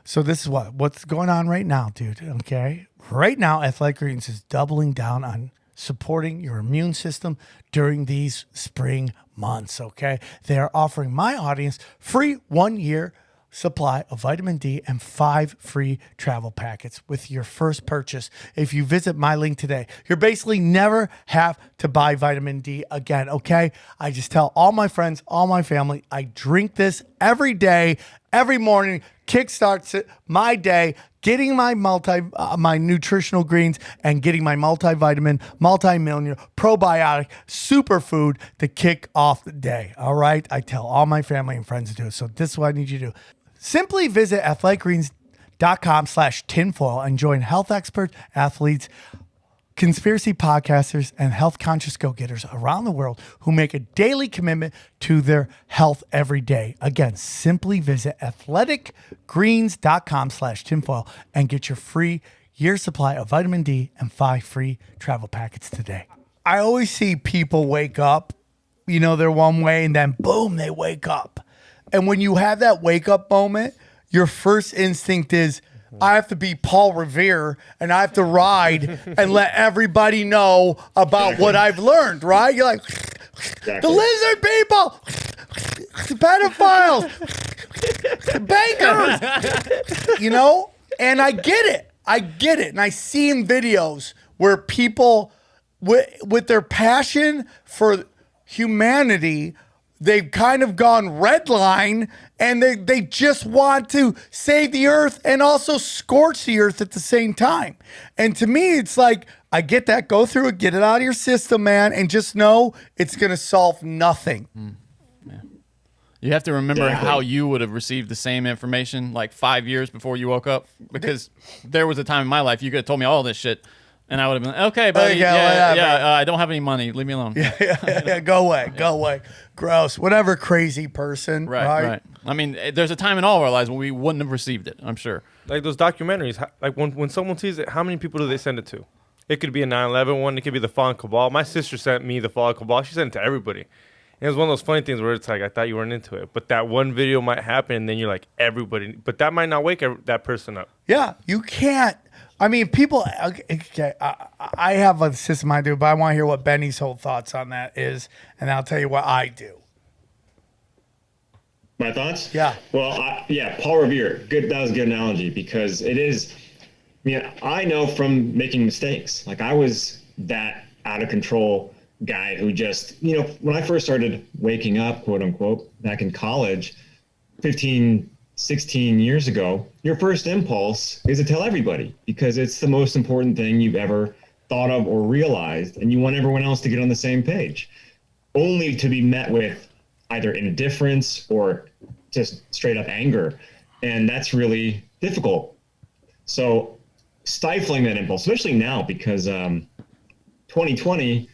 Speaker 5: So this is what's going on right now, dude, okay? Right now, Athletic Greens is doubling down on supporting your immune system during these spring months, okay? They are offering my audience free 1-year supply of vitamin D and 5 free travel packets with your first purchase. If you visit my link today, you're basically never have to buy vitamin D again, okay? I just tell all my friends, all my family, I drink this every day, every morning, kickstarts my day, getting my my nutritional greens and getting my multivitamin, multi-mineral, probiotic, superfood to kick off the day, all right? I tell all my family and friends to do it. So this is what I need you to do. Simply visit athleticgreens.com/tinfoil and join health experts, athletes, conspiracy podcasters, and health conscious go-getters around the world who make a daily commitment to their health every day. Again, simply visit athleticgreens.com/tinfoil and get your free year supply of vitamin D and 5 free travel packets today. I always see people wake up, you know, they're one way and then boom, they wake up. And when you have that wake up moment, your first instinct is, I have to be Paul Revere and I have to ride and let everybody know about what I've learned, right? You're like, the lizard people, pedophiles, bankers, you know? And I get it. And I see in videos where people with their passion for humanity, they've kind of gone red line and they just want to save the earth and also scorch the earth at the same time. And to me, it's like, I get that. Go through it, get it out of your system, man, and just know it's going to solve nothing.
Speaker 6: Yeah. You have to remember how you would have received the same information like 5 years before you woke up, because there was a time in my life you could have told me all this shit. And I would have been like, okay, buddy, I don't have any money. Leave me alone.
Speaker 5: Yeah, go away. Gross. Whatever, crazy person. Right.
Speaker 6: I mean, there's a time in all of our lives when we wouldn't have received it, I'm sure.
Speaker 7: Like those documentaries, like when someone sees it, how many people do they send it to? It could be a 9/11 one. It could be the Fallen Cabal. My sister sent me the Fallen Cabal. She sent it to everybody. And it was one of those funny things where it's like, I thought you weren't into it. But that one video might happen, and then you're like, everybody. But that might not wake that person up.
Speaker 5: Yeah, you can't. I mean, people, okay, I have a system I do, but I want to hear what Benny's whole thoughts on that is, and I'll tell you what I do.
Speaker 8: My thoughts?
Speaker 5: Yeah.
Speaker 8: Well, Paul Revere. Good. That was a good analogy, because it is. I know from making mistakes. Like, I was that out of control guy who just, when I first started waking up, quote unquote, back in college, 16 years ago, your first impulse is to tell everybody, because it's the most important thing you've ever thought of or realized, and you want everyone else to get on the same page, only to be met with either indifference or just straight up anger. And that's really difficult. So stifling that impulse, especially now, because 2020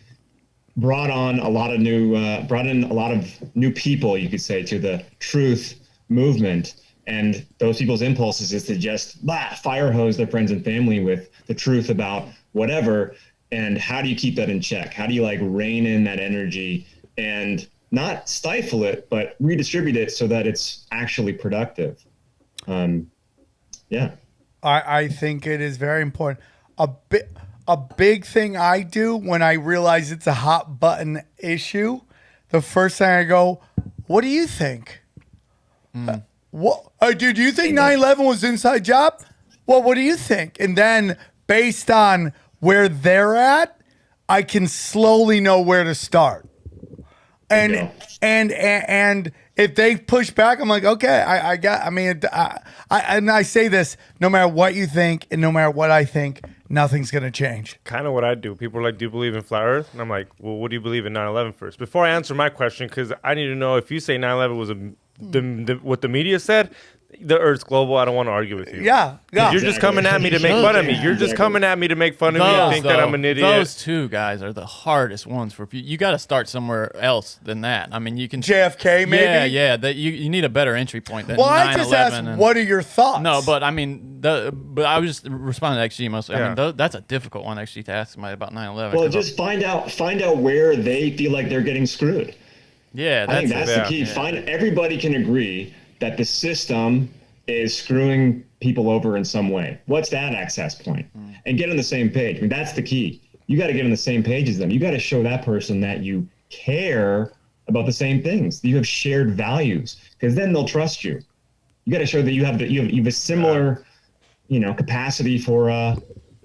Speaker 8: brought in a lot of new people, you could say, to the truth movement. And those people's impulses is to just fire hose their friends and family with the truth about whatever. And how do you keep that in check? How do you rein in that energy and not stifle it, but redistribute it so that it's actually productive?
Speaker 5: I think it is very important. a big thing I do when I realize it's a hot button issue, the first thing I go, what do you think? What, dude, do you think 9/11 was an inside job? Well, what do you think? And then based on where they're at, I can slowly know where to start. And if they push back, I'm like, okay, I say this, no matter what you think and no matter what I think, nothing's going to change.
Speaker 7: Kind of what I do. People are like, do you believe in flat earth? And I'm like, well, what do you believe in 9/11 first? Before I answer my question, because I need to know if you say 9/11 was what the media said, the Earth's global. I don't want to argue with you.
Speaker 5: Yeah.
Speaker 7: You're just coming at me to make fun of me. You're just coming at me to make fun of me and think that I'm an idiot.
Speaker 6: Those two guys are the hardest ones for people. You got to start somewhere else than that. I mean, you can
Speaker 5: JFK maybe.
Speaker 6: Yeah. That you need a better entry point than 9/11.
Speaker 5: Well, I just asked, what are your thoughts?
Speaker 6: No, but I mean, but I was just responding to XG mostly. I mean, that's a difficult one actually to ask somebody about 9/11.
Speaker 8: Well, just find out where they feel like they're getting screwed.
Speaker 6: Yeah,
Speaker 8: I think that's the key.
Speaker 6: Yeah.
Speaker 8: Everybody can agree that the system is screwing people over in some way. What's that access point? And get on the same page. I mean, that's the key. You got to get on the same page as them. You got to show that person that you care about the same things. You have shared values, because then they'll trust you. You got to show that you have a similar, capacity for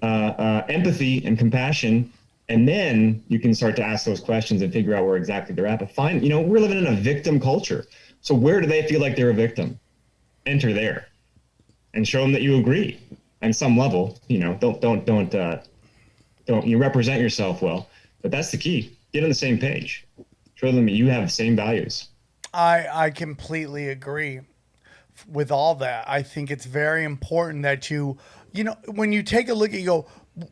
Speaker 8: empathy and compassion. And then you can start to ask those questions and figure out where exactly they're at. But we're living in a victim culture. So where do they feel like they're a victim? Enter there and show them that you agree on some level. Don't you represent yourself well, but that's the key. Get on the same page. Show them that you have the same values.
Speaker 5: I completely agree with all that. I think it's very important that when you take a look at, you go,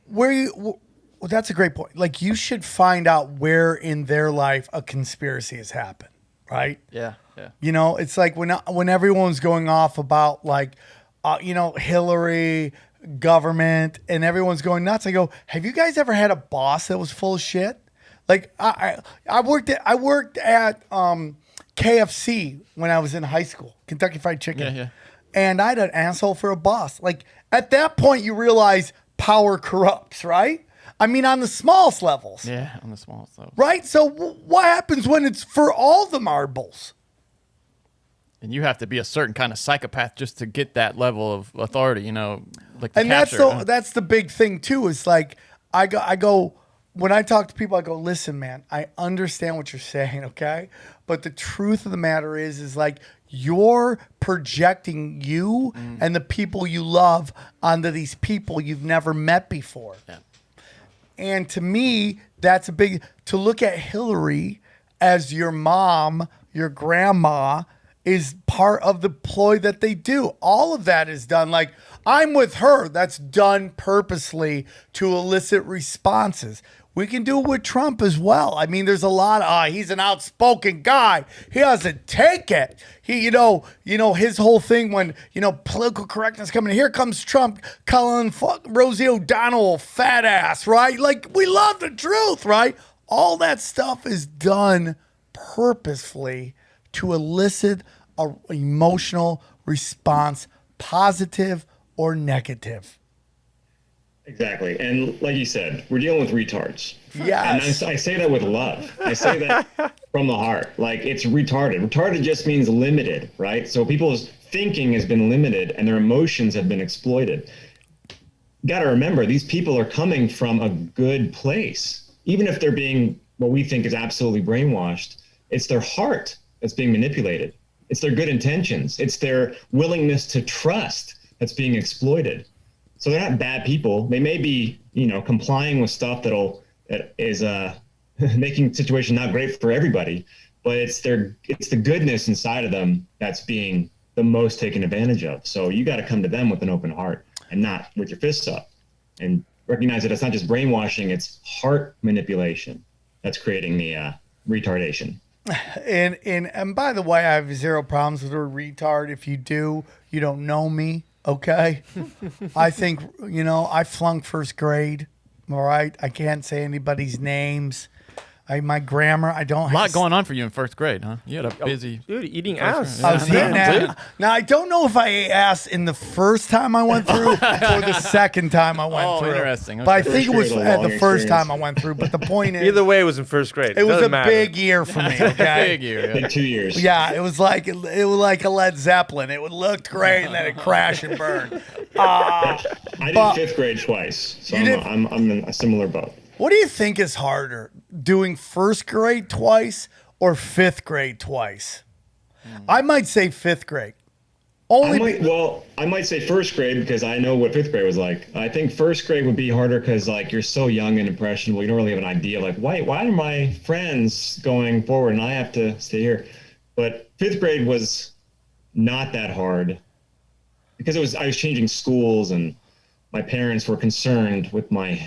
Speaker 5: well, that's a great point. Like, you should find out where in their life a conspiracy has happened, right?
Speaker 6: Yeah.
Speaker 5: It's like when everyone's going off about Hillary, government, and everyone's going nuts. I go, have you guys ever had a boss that was full of shit? Like I worked at KFC when I was in high school, Kentucky Fried Chicken.
Speaker 6: Yeah.
Speaker 5: And I had an asshole for a boss. Like, at that point, you realize power corrupts, right? I mean, on the smallest levels.
Speaker 6: Yeah, on the smallest levels.
Speaker 5: Right? So what happens when it's for all the marbles?
Speaker 6: And you have to be a certain kind of psychopath just to get that level of authority, like the
Speaker 5: and
Speaker 6: capture.
Speaker 5: that's the big thing too. Is like I go when I talk to people, I go, listen, man, I understand what you're saying, okay? But the truth of the matter is like you're projecting you and the people you love onto these people you've never met before.
Speaker 6: Yeah.
Speaker 5: And to me, that's to look at Hillary as your mom, your grandma, is part of the ploy that they do. All of that is done. Like, I'm with her. That's done purposely to elicit responses. We can do it with Trump as well. I mean, there's a lot of, he's an outspoken guy. He doesn't take it. He, his whole thing when, political correctness coming, here comes Trump calling Rosie O'Donnell fat ass, right? Like, we love the truth, right? All that stuff is done purposefully to elicit an emotional response, positive or negative.
Speaker 8: Exactly. And like you said, we're dealing with retards.
Speaker 5: Yes.
Speaker 8: And I say that with love. I say that from the heart. Like, it's retarded. Retarded just means limited, right? So people's thinking has been limited and their emotions have been exploited. You got to remember, these people are coming from a good place. Even if they're being what we think is absolutely brainwashed, it's their heart that's being manipulated. It's their good intentions. It's their willingness to trust that's being exploited. So they're not bad people. They may be, complying with stuff that is making the situation not great for everybody, but it's the goodness inside of them that's being the most taken advantage of. So you got to come to them with an open heart and not with your fists up, and recognize that it's not just brainwashing, it's heart manipulation that's creating the retardation.
Speaker 5: And by the way, I have zero problems with a retard. If you do, you don't know me. Okay. I think, I flunked first grade. All right. I can't say anybody's names. My grammar, I don't
Speaker 6: A
Speaker 5: have
Speaker 6: lot going on for you in first grade, huh? You had a busy.
Speaker 7: Dude, eating ass.
Speaker 5: I was
Speaker 6: Yeah,
Speaker 5: eating ass. Now, I don't know if I ate ass in the first time I went through or the second time I went through.
Speaker 6: Interesting.
Speaker 5: But I
Speaker 6: Okay.
Speaker 5: think it was
Speaker 8: First grade, a
Speaker 5: at the
Speaker 8: long
Speaker 5: first
Speaker 8: experience.
Speaker 5: time I went through. But the point is,
Speaker 7: Either way, it was in first grade.
Speaker 5: it was
Speaker 7: Doesn't
Speaker 5: a
Speaker 7: matter.
Speaker 5: big year for me. Okay,
Speaker 6: Big year.
Speaker 8: Big 2 years.
Speaker 5: yeah, it was like a Led Zeppelin. It would look great and then it crash and burn.
Speaker 8: I did
Speaker 5: But-
Speaker 8: 5th grade twice, so
Speaker 5: You did-
Speaker 8: I'm in a similar boat.
Speaker 5: What do you think is harder, doing first grade twice or fifth grade twice? I might say fifth grade.
Speaker 8: I might say first grade because I know what 5th grade was like. I think first grade would be harder because like you're so young and impressionable, you don't really have an idea. Like why are my friends going forward and I have to stay here? But 5th grade was not that hard because I was changing schools and my parents were concerned with my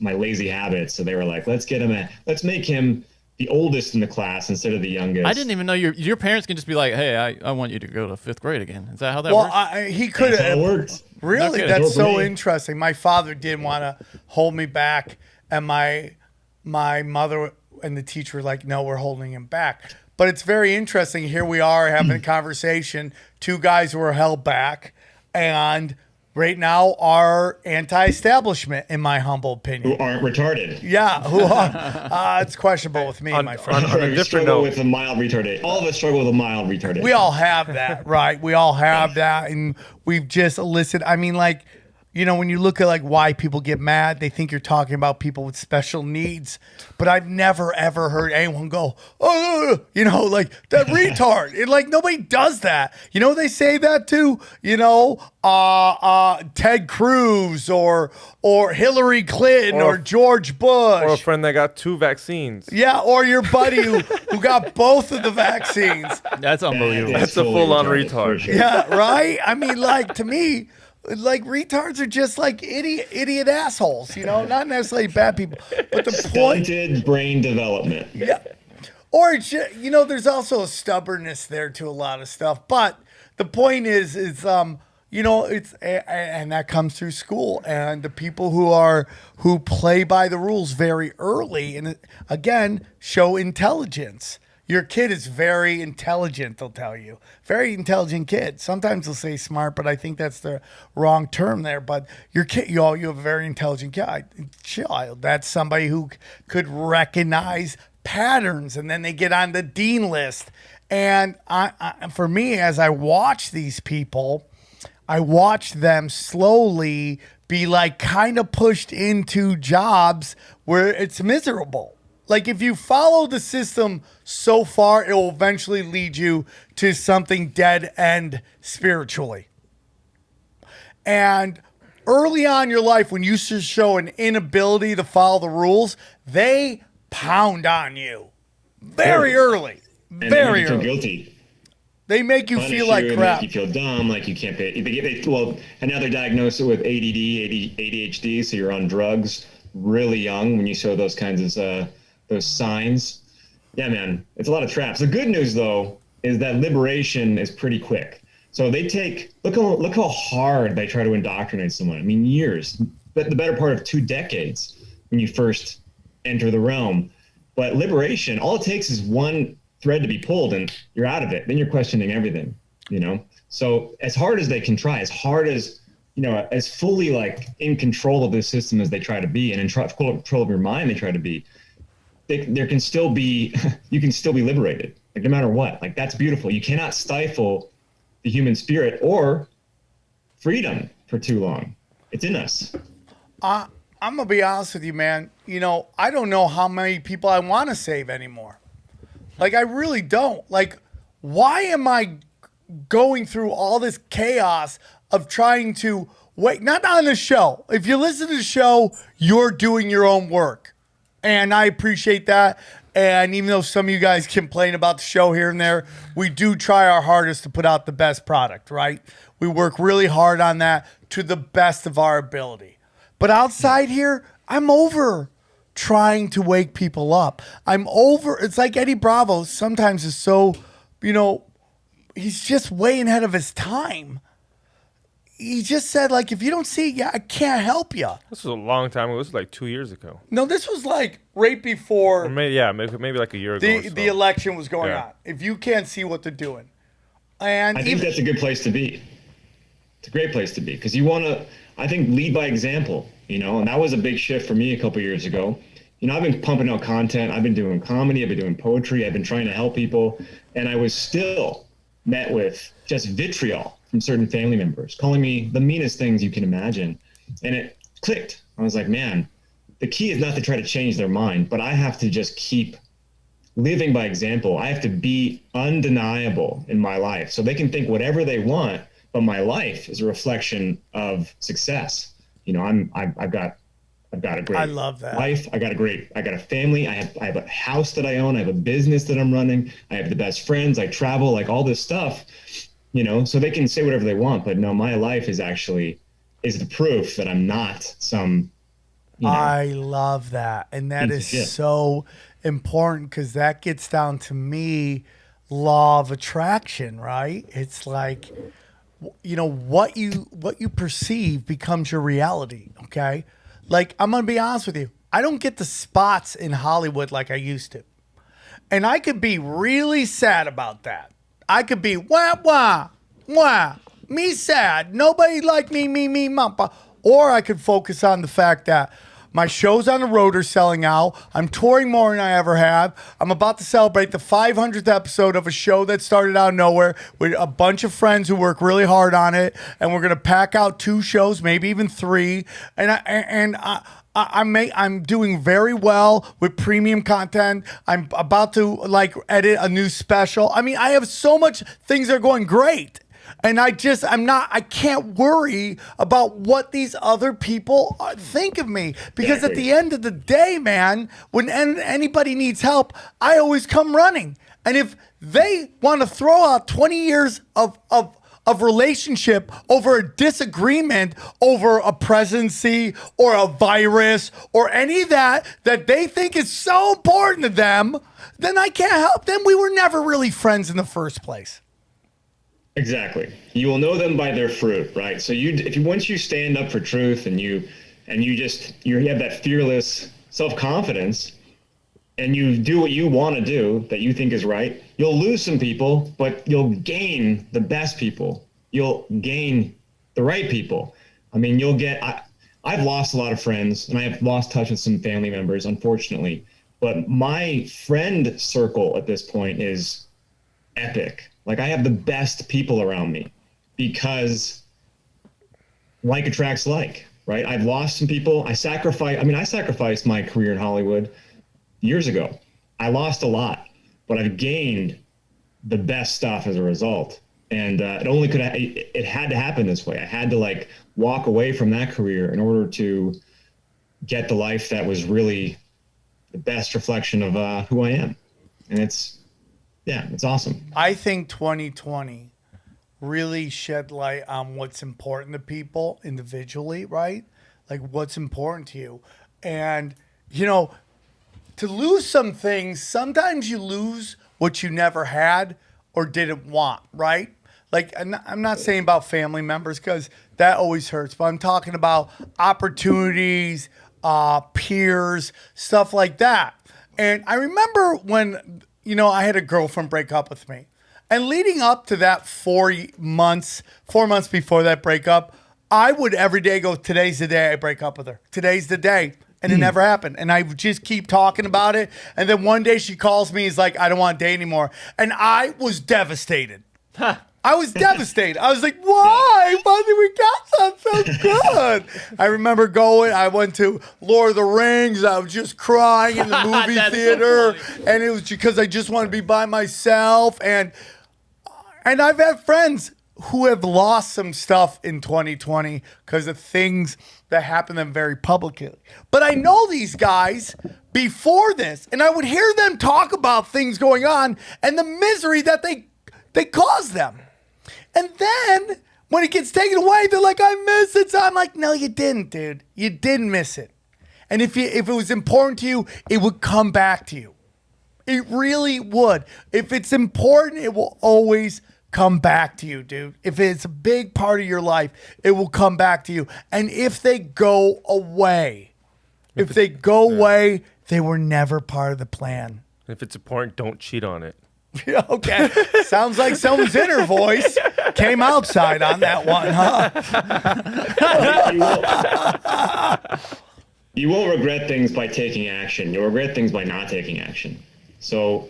Speaker 8: lazy habits, so they were like, let's make him the oldest in the class instead of the youngest.
Speaker 6: I didn't even know your parents can just be like, hey, I want you to go to fifth grade again. Is that how that
Speaker 5: Well,
Speaker 6: works?
Speaker 5: he could
Speaker 8: That's how it
Speaker 5: have.
Speaker 8: worked.
Speaker 5: Really,
Speaker 6: Okay.
Speaker 5: that's
Speaker 8: Worked for
Speaker 5: so
Speaker 8: me.
Speaker 5: interesting. My father did want to hold me back, and my mother and the teacher were like, "No, we're holding him back." But it's very interesting. Here we are having a conversation. Two guys who are held back, and right now are anti-establishment, in my humble
Speaker 8: Who
Speaker 5: opinion.
Speaker 8: aren't retarded.
Speaker 5: Yeah, who are? It's questionable with me, my friend.
Speaker 7: on a
Speaker 8: We
Speaker 7: different
Speaker 8: struggle
Speaker 7: note.
Speaker 8: with a mild retardation. All of us struggle with a mild retardation.
Speaker 5: We all have that, right? We all have that, and we've just elicited. I mean, like, you know, when you look at like why people get mad, they think you're talking about people with special needs. But I've never ever heard anyone go, "Oh, you know, like that retard." And like nobody does that. You know, they say that to, you know, Ted Cruz or Hillary Clinton or George Bush.
Speaker 7: Or a friend that got 2 vaccines.
Speaker 5: Yeah, or your buddy who got both of the vaccines.
Speaker 6: That's unbelievable.
Speaker 7: That's a
Speaker 8: fully
Speaker 7: full-on
Speaker 8: for
Speaker 7: retard.
Speaker 8: sure.
Speaker 5: Yeah, right? I mean, like, to me, like, retards are just like idiot assholes, you know? Not necessarily bad people. But the point,
Speaker 8: Stunted brain development.
Speaker 5: yeah. Or, it's just, you know, there's also a stubbornness there to a lot of stuff. But the point is, you know, and that comes through school and the people who play by the rules very early and again show intelligence. Your kid is very intelligent, they'll tell you. Very intelligent kid. Sometimes they'll say smart, but I think that's the wrong term there. But your kid, you have a very intelligent child. That's somebody who could recognize patterns, and then they get on the dean list. And for me, as I watch these people, I watch them slowly be like kind of pushed into jobs where it's miserable. Like if you follow the system so far, it will eventually lead you to something dead end spiritually. And early on in your life, when you show an inability to follow the rules, they pound on you very early.
Speaker 8: And they
Speaker 5: Very
Speaker 8: make you feel
Speaker 5: early.
Speaker 8: guilty.
Speaker 5: They make you
Speaker 8: Punish
Speaker 5: feel like
Speaker 8: and
Speaker 5: crap.
Speaker 8: Make you feel dumb, like you can't pay. And now they're diagnosed with ADD, ADHD, so you're on drugs really young when you show those kinds of those signs. Yeah, man, it's a lot of traps. The good news, though, is that liberation is pretty quick. So they look how hard they try to indoctrinate someone. I mean, years, but the better part of 2 decades when you first enter the realm. But liberation, all it takes is one thread to be pulled and you're out of it. Then you're questioning everything, you know? So as hard as they can try, as hard as, you know, as fully like in control of the system as they try to be and in control of your mind they try to be, there can still be, you can still be liberated, like no matter what. Like that's beautiful. You cannot stifle the human spirit or freedom for too long. It's in us.
Speaker 5: I'm gonna be honest with you, man. You know, I don't know how many people I want to save anymore. Like, I really don't. Like, why am I going through all this chaos of trying to wait? Not on the show. If you listen to the show, you're doing your own work, and I appreciate that. And even though some of you guys complain about the show here and there, we do try our hardest to put out the best product, right? We work really hard on that to the best of our ability. But outside here, I'm over trying to wake people up. I'm over. It's like Eddie Bravo sometimes is so, you know, he's just way ahead of his time. he just said, like, if you don't see it, yeah, I can't help you.
Speaker 7: This was a long time ago. This was like 2 years ago.
Speaker 5: No, this was like right before
Speaker 7: Or maybe like a year ago.
Speaker 5: the election was going on. If you can't see what they're doing. And
Speaker 8: I think that's a good place to be. It's a great place to be because you want to, I think, lead by example, and that was a big shift for me a couple years ago. I've been pumping out content. I've been doing comedy. I've been doing poetry. I've been trying to help people. And I was still met with just vitriol from certain family members, calling me the meanest things you can imagine. And it clicked. I was like, man, the key is not to try to change their mind, but I have to just keep living by example. I have to be undeniable in my life. So they can think whatever they want, but my life is a reflection of success. I've got a great
Speaker 5: I love that.
Speaker 8: life. I got a family. I have a house that I own. I have a business that I'm running. I have the best friends. I travel, like all this stuff, so they can say whatever they want, but no, my life is the proof that I'm not some,
Speaker 5: I love that. And that is so important because that gets down to me, law of attraction, right? It's like, what you perceive becomes your reality. Okay. Like, I'm going to be honest with you. I don't get the spots in Hollywood like I used to. And I could be really sad about that. I could be, wah, me sad. Nobody like me, mama. Or I could focus on the fact that my shows on the road are selling out. I'm touring more than I ever have. I'm about to celebrate the 500th episode of a show that started out of nowhere with a bunch of friends who work really hard on it. And we're going to pack out 2 shows, maybe even 3. I'm doing very well with premium content. I'm about to edit a new special. I mean, I have so much things that are going great. And I can't worry about what these other people think of me. Because at the end of the day, man, when anybody needs help, I always come running. And if they want to throw out 20 years of relationship over a disagreement over a presidency or a virus or any of that they think is so important to them, then I can't help them. We were never really friends in the first place.
Speaker 8: Exactly. You will know them by their fruit, right? So once you stand up for truth and you have that fearless self-confidence and you do what you want to do that you think is right, you'll lose some people, but you'll gain the best people. You'll gain the right people. I mean, I've lost a lot of friends and I have lost touch with some family members, unfortunately, but my friend circle at this point is epic. Like, I have the best people around me because like attracts like, right? I've lost some people. I sacrificed my career in Hollywood years ago. I lost a lot, but I've gained the best stuff as a result. And it had to happen this way. I had to walk away from that career in order to get the life that was really the best reflection of who I am. And it's awesome.
Speaker 5: I think 2020 really shed light on what's important to people individually, right? Like, what's important to you. And, to lose some things, sometimes you lose what you never had or didn't want, right? Like, I'm not saying about family members because that always hurts, but I'm talking about opportunities, peers, stuff like that. And I remember when, I had a girlfriend break up with me. And leading up to that 4 months before that breakup, I would every day go, today's the day I break up with her. Today's the day. And it never happened. And I would just keep talking about it. And then one day she calls me, is like, I don't want to date anymore. And I was devastated. I was devastated. I was like, why? Buddy, we got something so good. I remember I went to Lord of the Rings. I was just crying in the movie theater. So and it was because I just wanted to be by myself. And I've had friends who have lost some stuff in 2020 because of things that happened to them very publicly. But I know these guys before this, and I would hear them talk about things going on and the misery that they caused them. And then when it gets taken away, they're like, I miss it. So I'm like, no, you didn't, dude. You didn't miss it. And if it was important to you, it would come back to you. It really would. If it's important, it will always come back to you, dude. If it's a big part of your life, it will come back to you. And if they go away, they were never part of the plan.
Speaker 7: If it's important, don't cheat on it.
Speaker 5: Okay. Sounds like someone's inner voice came outside on that one, huh?
Speaker 8: You won't regret things by taking action. You'll regret things by not taking action. So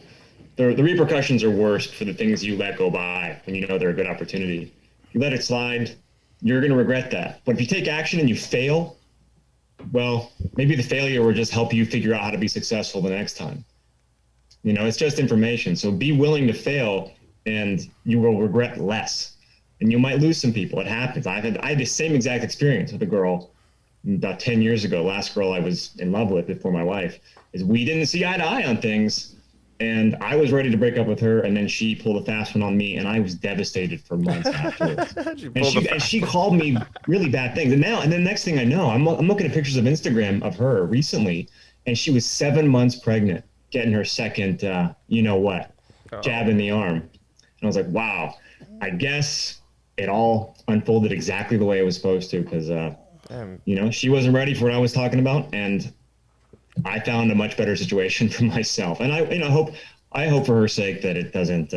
Speaker 8: the repercussions are worst for the things you let go by when you know they're a good opportunity. You let it slide, you're going to regret that. But if you take action and you fail, well, maybe the failure will just help you figure out how to be successful the next time. You know, it's just information. So be willing to fail and you will regret less. And you might lose some people. It happens. I had the same exact experience with a girl about 10 years ago. Last girl I was in love with before my wife, is we didn't see eye to eye on things. And I was ready to break up with her, and then she pulled a fast one on me, and I was devastated for months afterwards. and she called me really bad things. And then next thing I know, I'm looking at pictures of Instagram of her recently, and she was 7 months pregnant, getting her second, jab in the arm. And I was like, wow, I guess it all unfolded exactly the way it was supposed to, because, she wasn't ready for what I was talking about, and I found a much better situation for myself. And I hope for her sake that it doesn't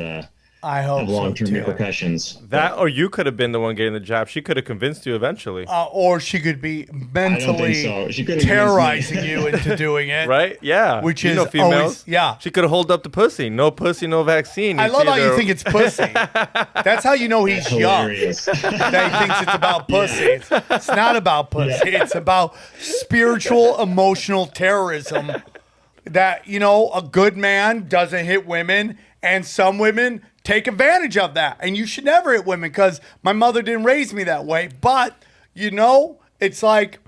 Speaker 8: have long-term repercussions.
Speaker 7: That, or you could have been the one getting the jab. She could have convinced you eventually.
Speaker 5: Or she could be mentally
Speaker 8: I don't think so. She couldn't
Speaker 5: terrorizing you into doing it.
Speaker 7: Right? Yeah.
Speaker 5: Which
Speaker 7: you
Speaker 5: is
Speaker 7: know females.
Speaker 5: always, yeah.
Speaker 7: She could have held up the pussy. No pussy, no vaccine.
Speaker 5: I love how you think it's pussy. That's how you know he's young. That he thinks it's about pussy. Yeah. It's not about pussy. Yeah. It's about spiritual, emotional terrorism. That, a good man doesn't hit women, and some women take advantage of that. And you should never hit women, because my mother didn't raise me that way. But, it's like,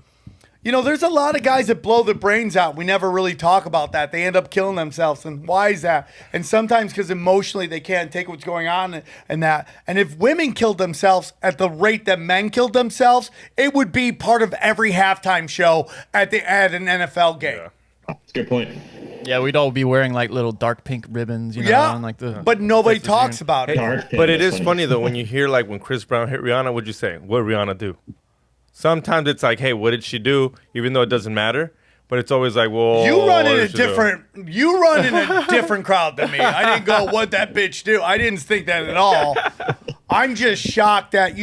Speaker 5: there's a lot of guys that blow their brains out. We never really talk about that. They end up killing themselves. And why is that? And sometimes because emotionally they can't take what's going on and that. And if women killed themselves at the rate that men killed themselves, it would be part of every halftime show at an NFL game.
Speaker 8: Yeah. That's a good point.
Speaker 6: Yeah, we'd all be wearing like little dark pink ribbons, on like the.
Speaker 5: But nobody talks about it.
Speaker 7: But it is funny though when you hear like when Chris Brown hit Rihanna, what'd you say? What did Rihanna do? Sometimes it's like, hey, what did she do? Even though it doesn't matter, but it's always like, well,
Speaker 5: you run in a different crowd than me. I didn't go, what that bitch do? I didn't think that at all. I'm just shocked that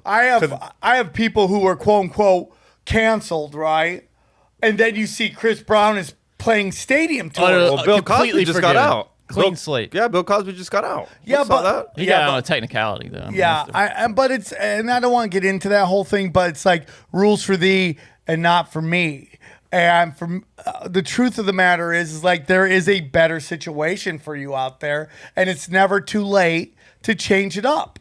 Speaker 5: I have people who are quote unquote canceled, right? And then you see Chris Brown is playing stadium tours.
Speaker 7: Well, Bill Cosby just got out.
Speaker 6: Clean slate.
Speaker 7: Yeah, Bill Cosby just got out.
Speaker 5: Yeah, but
Speaker 6: he got out on a technicality though.
Speaker 5: And I don't want to get into that whole thing, but it's like rules for thee and not for me. And the truth of the matter is like there is a better situation for you out there, and it's never too late to change it up.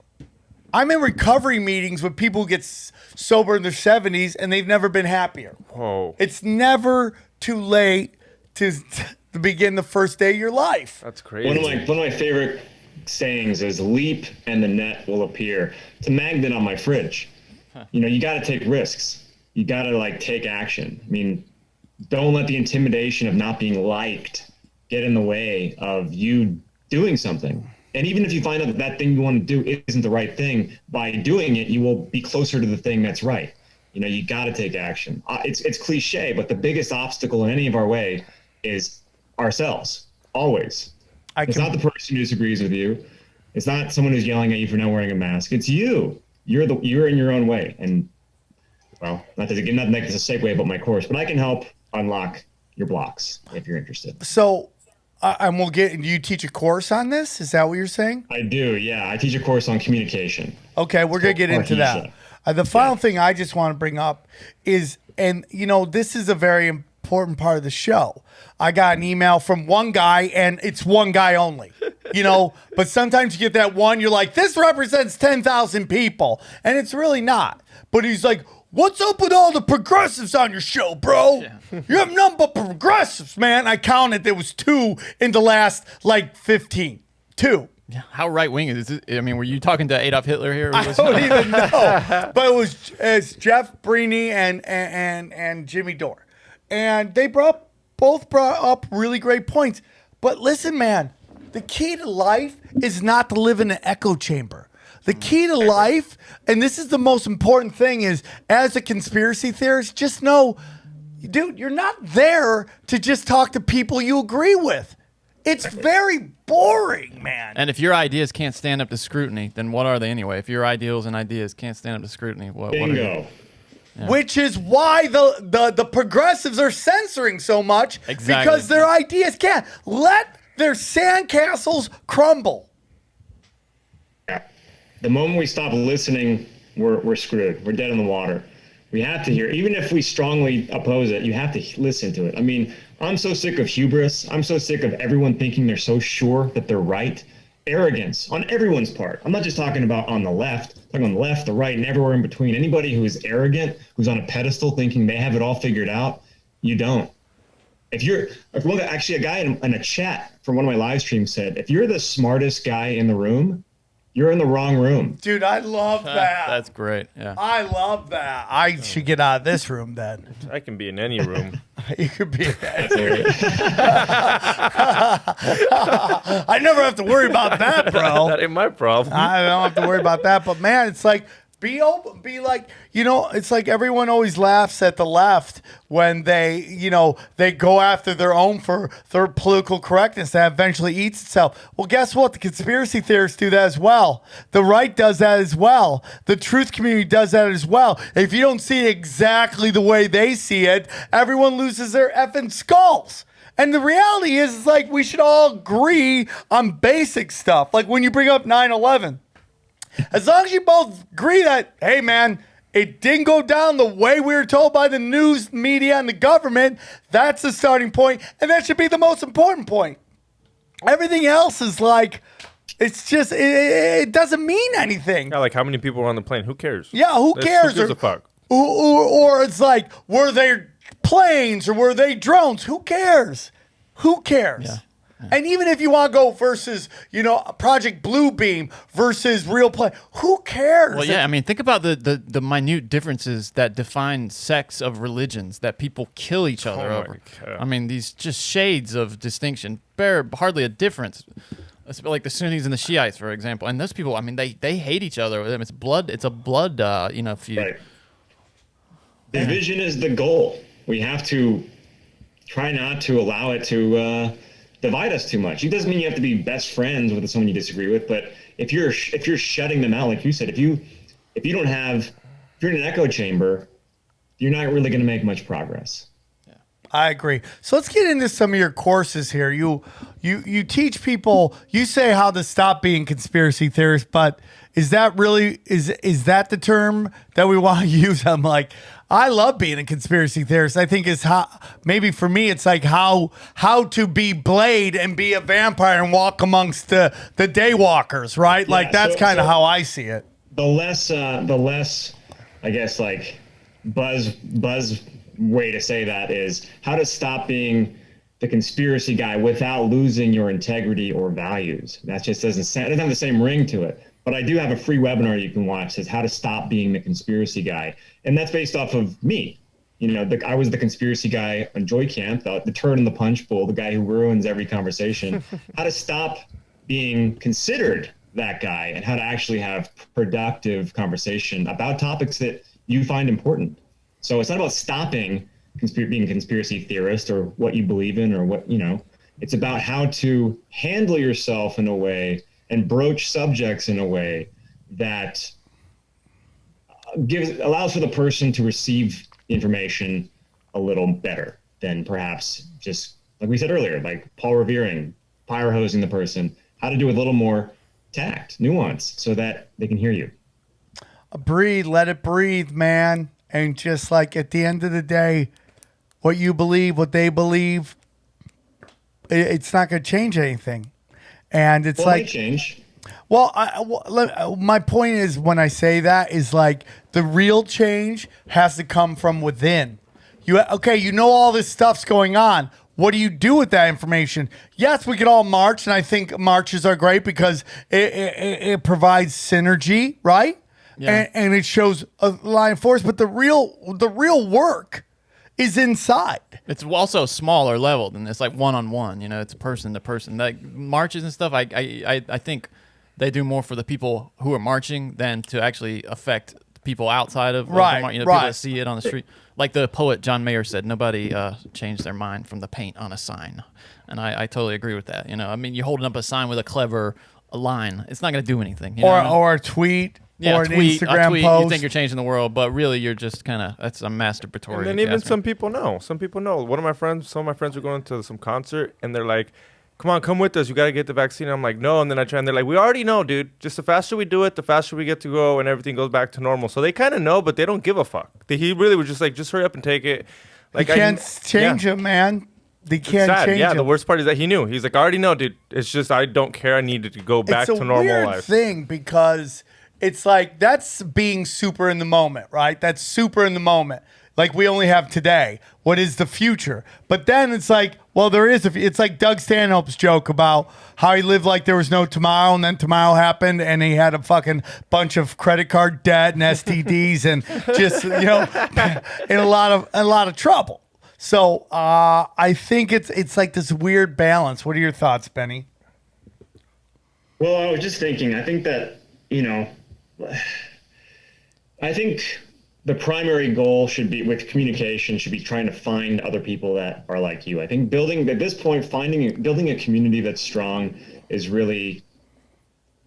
Speaker 5: I'm in recovery meetings with people who get sober in their 70s and they've never been happier.
Speaker 7: Whoa.
Speaker 5: It's never too late to begin the first day of your life.
Speaker 7: That's crazy.
Speaker 8: One of my favorite sayings is leap and the net will appear. It's a magnet on my fridge. You got to take risks. You got to take action. I mean, don't let the intimidation of not being liked get in the way of you doing something. And even if you find out that thing you want to do isn't the right thing, by doing it, you will be closer to the thing that's right. You got to take action. It's cliche, but the biggest obstacle in any of our way is ourselves. Always. It's not the person who disagrees with you. It's not someone who's yelling at you for not wearing a mask. It's you. You're in your own way. And well, not like this a segue about my course, but I can help unlock your blocks if you're interested.
Speaker 5: So. And do you teach a course on this? Is that what you're saying?
Speaker 8: I do, yeah. I teach a course on communication.
Speaker 5: Okay, we're going to get into that. The final thing I just want to bring up is, this is a very important part of the show. I got an email from one guy, and it's one guy only. But sometimes you get that one, you're like, this represents 10,000 people. And it's really not. But he's like, what's up with all the progressives on your show, bro? Yeah. You have nothing but progressives, man. I counted. There was 2 in the last, 15. 2.
Speaker 6: Yeah. How right-wing is it? I mean, were you talking to Adolf Hitler here?
Speaker 5: I don't even know. But it's Jeff Brini and Jimmy Dore. And they both brought up really great points. But listen, man, The key to life is not to live in an echo chamber. The key to life, and this is the most important thing, is as a conspiracy theorist, just know, dude, you're not there to just talk to people you agree with. It's very boring, man.
Speaker 6: And if your ideas can't stand up to scrutiny, then what are they anyway? If your ideals and ideas can't stand up to scrutiny, what are they?
Speaker 5: Yeah. Which is why the progressives are censoring so much.
Speaker 6: Exactly.
Speaker 5: Because their ideas can't. Let their sandcastles crumble.
Speaker 8: Yeah. The moment we stop listening, we're screwed. We're dead in the water. We have to hear, even if we strongly oppose it, you have to listen to it. I mean, I'm so sick of hubris. I'm so sick of everyone thinking they're so sure that they're right. Arrogance on everyone's part. I'm not just talking about on the left. I'm talking on the left, the right, and everywhere in between. Anybody who is arrogant, who's on a pedestal thinking they have it all figured out, you don't. Actually, a guy in a chat from one of my live streams said, if you're the smartest guy in the room, you're in the wrong room.
Speaker 5: Dude, I love that.
Speaker 6: That's great. Yeah.
Speaker 5: I love that. I should get out of this room then.
Speaker 7: I can be in any room.
Speaker 5: You could be in any room. I never have to worry about that, bro.
Speaker 7: That ain't my problem.
Speaker 5: I don't have to worry about that. But man, it's like, be open, be like, it's like everyone always laughs at the left when they go after their own for their political correctness that eventually eats itself. Well, guess what? The conspiracy theorists do that as well. The right does that as well. The truth community does that as well. If you don't see it exactly the way they see it, everyone loses their effing skulls. And the reality is like, we should all agree on basic stuff. Like when you bring up 9/11. As long as you both agree that, hey, man, it didn't go down the way we were told by the news media and the government, that's the starting point, and that should be the most important point. Everything else is like, it's just, it doesn't mean anything.
Speaker 7: Yeah, like how many people were on the plane? Who cares?
Speaker 5: Yeah, who cares?
Speaker 7: Who gives a fuck?
Speaker 5: Or it's like, were they planes or were they drones? Who cares? Who cares?
Speaker 6: Yeah.
Speaker 5: And even if you want to go versus, Project Bluebeam versus real play, who cares?
Speaker 6: Well, yeah, I mean, think about the minute differences that define sects of religions that people kill each other over.
Speaker 7: God.
Speaker 6: I mean, these just shades of distinction bear hardly a difference. It's like the Sunnis and the Shiites, for example. And those people, I mean, they hate each other. It's blood. It's a blood, feud.
Speaker 8: Right. Division is the goal. We have to try not to allow it to divide us too much. It doesn't mean you have to be best friends with someone you disagree with, but if you're shutting them out, like you said, if you're in an echo chamber, you're not really going to make much progress.
Speaker 5: Yeah, I agree. So let's get into some of your courses here. You teach people. You say how to stop being conspiracy theorists, but is that really is that the term that we want to use? I'm like, I love being a conspiracy theorist. I think is how, maybe for me, it's like how to be Blade and be a vampire and walk amongst the daywalkers, right?
Speaker 8: Yeah,
Speaker 5: like that's kind of how I see it.
Speaker 8: The less, I guess, like buzz way to say that is how to stop being the conspiracy guy without losing your integrity or values. That just it doesn't have the same ring to it. But I do have a free webinar you can watch. Says how to stop being the conspiracy guy, and that's based off of me. I was the conspiracy guy on Joy Camp, the turd in the punch bowl, the guy who ruins every conversation. How to stop being considered that guy, and how to actually have productive conversation about topics that you find important. So it's not about stopping being a conspiracy theorist or what you believe in or what It's about how to handle yourself in a way and broach subjects in a way that allows for the person to receive information a little better than perhaps just, like we said earlier, like Paul Revering, fire hosing the person, how to do with a little more tact, nuance, so that they can hear you.
Speaker 5: Breathe, let it breathe, man. And just like at the end of the day, what you believe, what they believe, it's not going to change anything. And it's like
Speaker 8: change.
Speaker 5: Well, my point is when I say that is like the real change has to come from within. You know all this stuff's going on. What do you do with that information? Yes, we could all march, and I think marches are great because it provides synergy, right? Yeah. And it shows a line of force. But the real work is inside.
Speaker 6: It's also a smaller level than this, like one-on-one. You know, it's person to person. Like marches and stuff. I think they do more for the people who are marching than to actually affect people outside of
Speaker 5: Right,
Speaker 6: the march. You know,
Speaker 5: right.
Speaker 6: people that see it on the street. Like the poet John Mayer said, nobody changed their mind from the paint on a sign, and I totally agree with that. You know, I mean, you're holding up a sign with a clever line. It's not going to do anything. You know what I mean?
Speaker 5: Or a tweet.
Speaker 6: Yeah,
Speaker 5: or an Instagram
Speaker 6: tweet,
Speaker 5: post.
Speaker 6: you think you're changing the world, but really you're just kind of, that's a masturbatory.
Speaker 7: And then
Speaker 6: if you
Speaker 7: even
Speaker 6: ask me.
Speaker 7: some people know. Some people know. Some of my friends were going to some concert, and they're like, come with us. You got to get the vaccine. I'm like, no. And then I try, and they're like, we already know, dude. Just the faster we do it, the faster we get to go, and everything goes back to normal. So they kind of know, but they don't give a fuck. He really was just like, just hurry up and take it. Like,
Speaker 5: you can't change him, man. They can't change him.
Speaker 7: The worst part is that he knew. He's like, I already know, dude. It's just I don't care. I needed to go back to normal
Speaker 5: weird
Speaker 7: life.
Speaker 5: Thing because it's like that's being super in the moment, right? That's super in the moment. Like we only have today. What is the future? But then it's like, well, there is. It's like Doug Stanhope's joke about how he lived like there was no tomorrow, and then tomorrow happened, and he had a fucking bunch of credit card debt and STDs, and just in a lot of trouble. So I think it's like this weird balance. What are your thoughts, Benny?
Speaker 8: Well, I was just thinking. I think that I think the primary goal should be with communication should be trying to find other people that are like you. I think building at this point, building a community that's strong is really,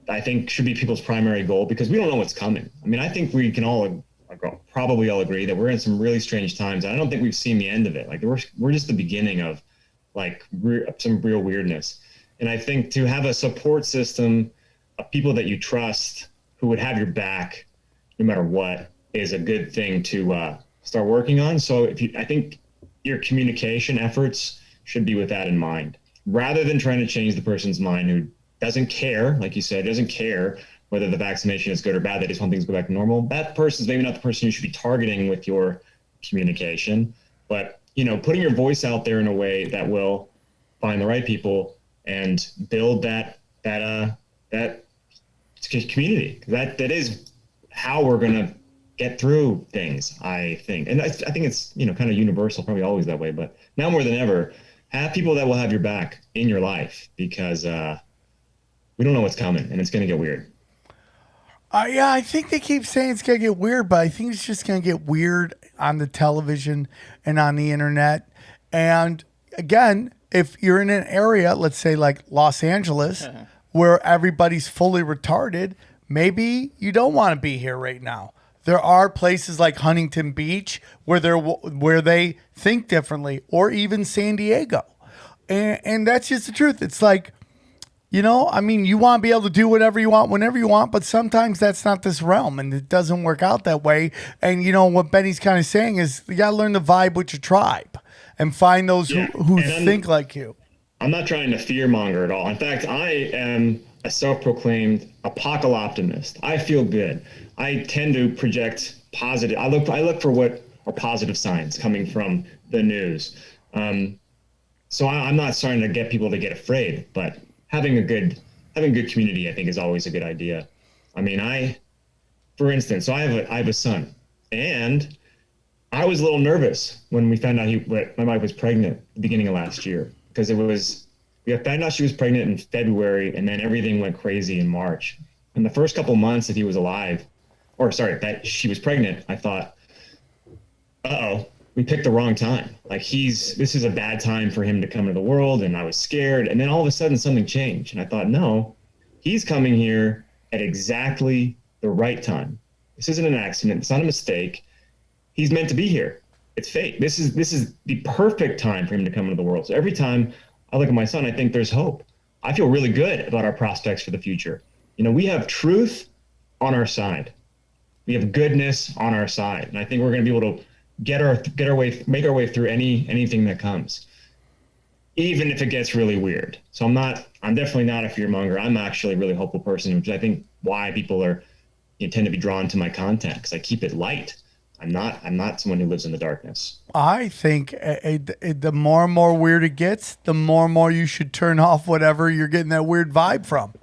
Speaker 8: I think, should be people's primary goal because we don't know what's coming. I mean, I think we can probably all agree that we're in some really strange times. And I don't think we've seen the end of it. Like we're just the beginning of like some real weirdness. And I think to have a support system of people that you trust who would have your back no matter what is a good thing to start working on. So I think your communication efforts should be with that in mind, rather than trying to change the person's mind who doesn't care, like you said, doesn't care whether the vaccination is good or bad. They just want things to go back to normal. That person's maybe not the person you should be targeting with your communication, but putting your voice out there in a way that will find the right people and build that community. That is how we're going to get through things, I think. And I think it's, kind of universal, probably always that way, but now more than ever, have people that will have your back in your life because we don't know what's coming and it's going to get weird.
Speaker 5: Yeah, I think they keep saying it's going to get weird, but I think it's just going to get weird on the television and on the internet. And again, if you're in an area, let's say like Los Angeles, where everybody's fully retarded, maybe you don't want to be here right now. There are places like Huntington Beach where they think differently, or even San Diego. And that's just the truth. It's like, you want to be able to do whatever you want, whenever you want, but sometimes that's not this realm and it doesn't work out that way. And what Benny's kind of saying is you got to learn to vibe with your tribe and find those who think like you.
Speaker 8: I'm not trying to fearmonger at all. In fact, I am a self-proclaimed apocalyptimist. I feel good. I tend to project positive. I look for what are positive signs coming from the news. So I'm not starting to get people to get afraid, but having a good community, I think, is always a good idea. I mean, for instance, I have a son, and I was a little nervous when we found out my wife was pregnant at the beginning of last year, because we found out she was pregnant in February, and then everything went crazy in March. And the first couple months that he was alive, that she was pregnant, I thought, we picked the wrong time. Like this is a bad time for him to come into the world. And I was scared. And then all of a sudden something changed. And I thought, no, he's coming here at exactly the right time. This isn't an accident. It's not a mistake. He's meant to be here. It's fate. This is the perfect time for him to come into the world. So every time I look at my son, I think there's hope. I feel really good about our prospects for the future. We have truth on our side. We have goodness on our side. And I think we're going to be able to make our way through anything that comes, even if it gets really weird. So I'm definitely not a fearmonger. I'm actually a really hopeful person, which I think why people tend to be drawn to my content, because I keep it light. I'm not someone who lives in the darkness. I
Speaker 5: think the more and more weird it gets, the more and more you should turn off whatever you're getting that weird vibe from.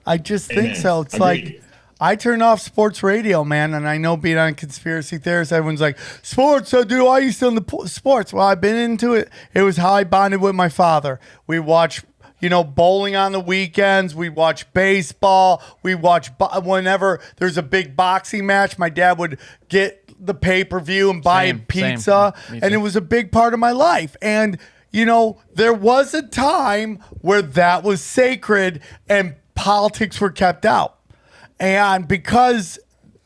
Speaker 5: I just think so. It's
Speaker 8: Agreed.
Speaker 5: like, I turn off sports radio, man, and I know being on Conspiracy Theorists, everyone's like, sports, so do I used to in the sports. Well, I've been into it. It was how I bonded with my father. We watch, bowling on the weekends. We watch baseball. We watch whenever there's a big boxing match, my dad would get the pay-per-view and buy pizza, and it was a big part of my life. And, there was a time where that was sacred and politics were kept out. And because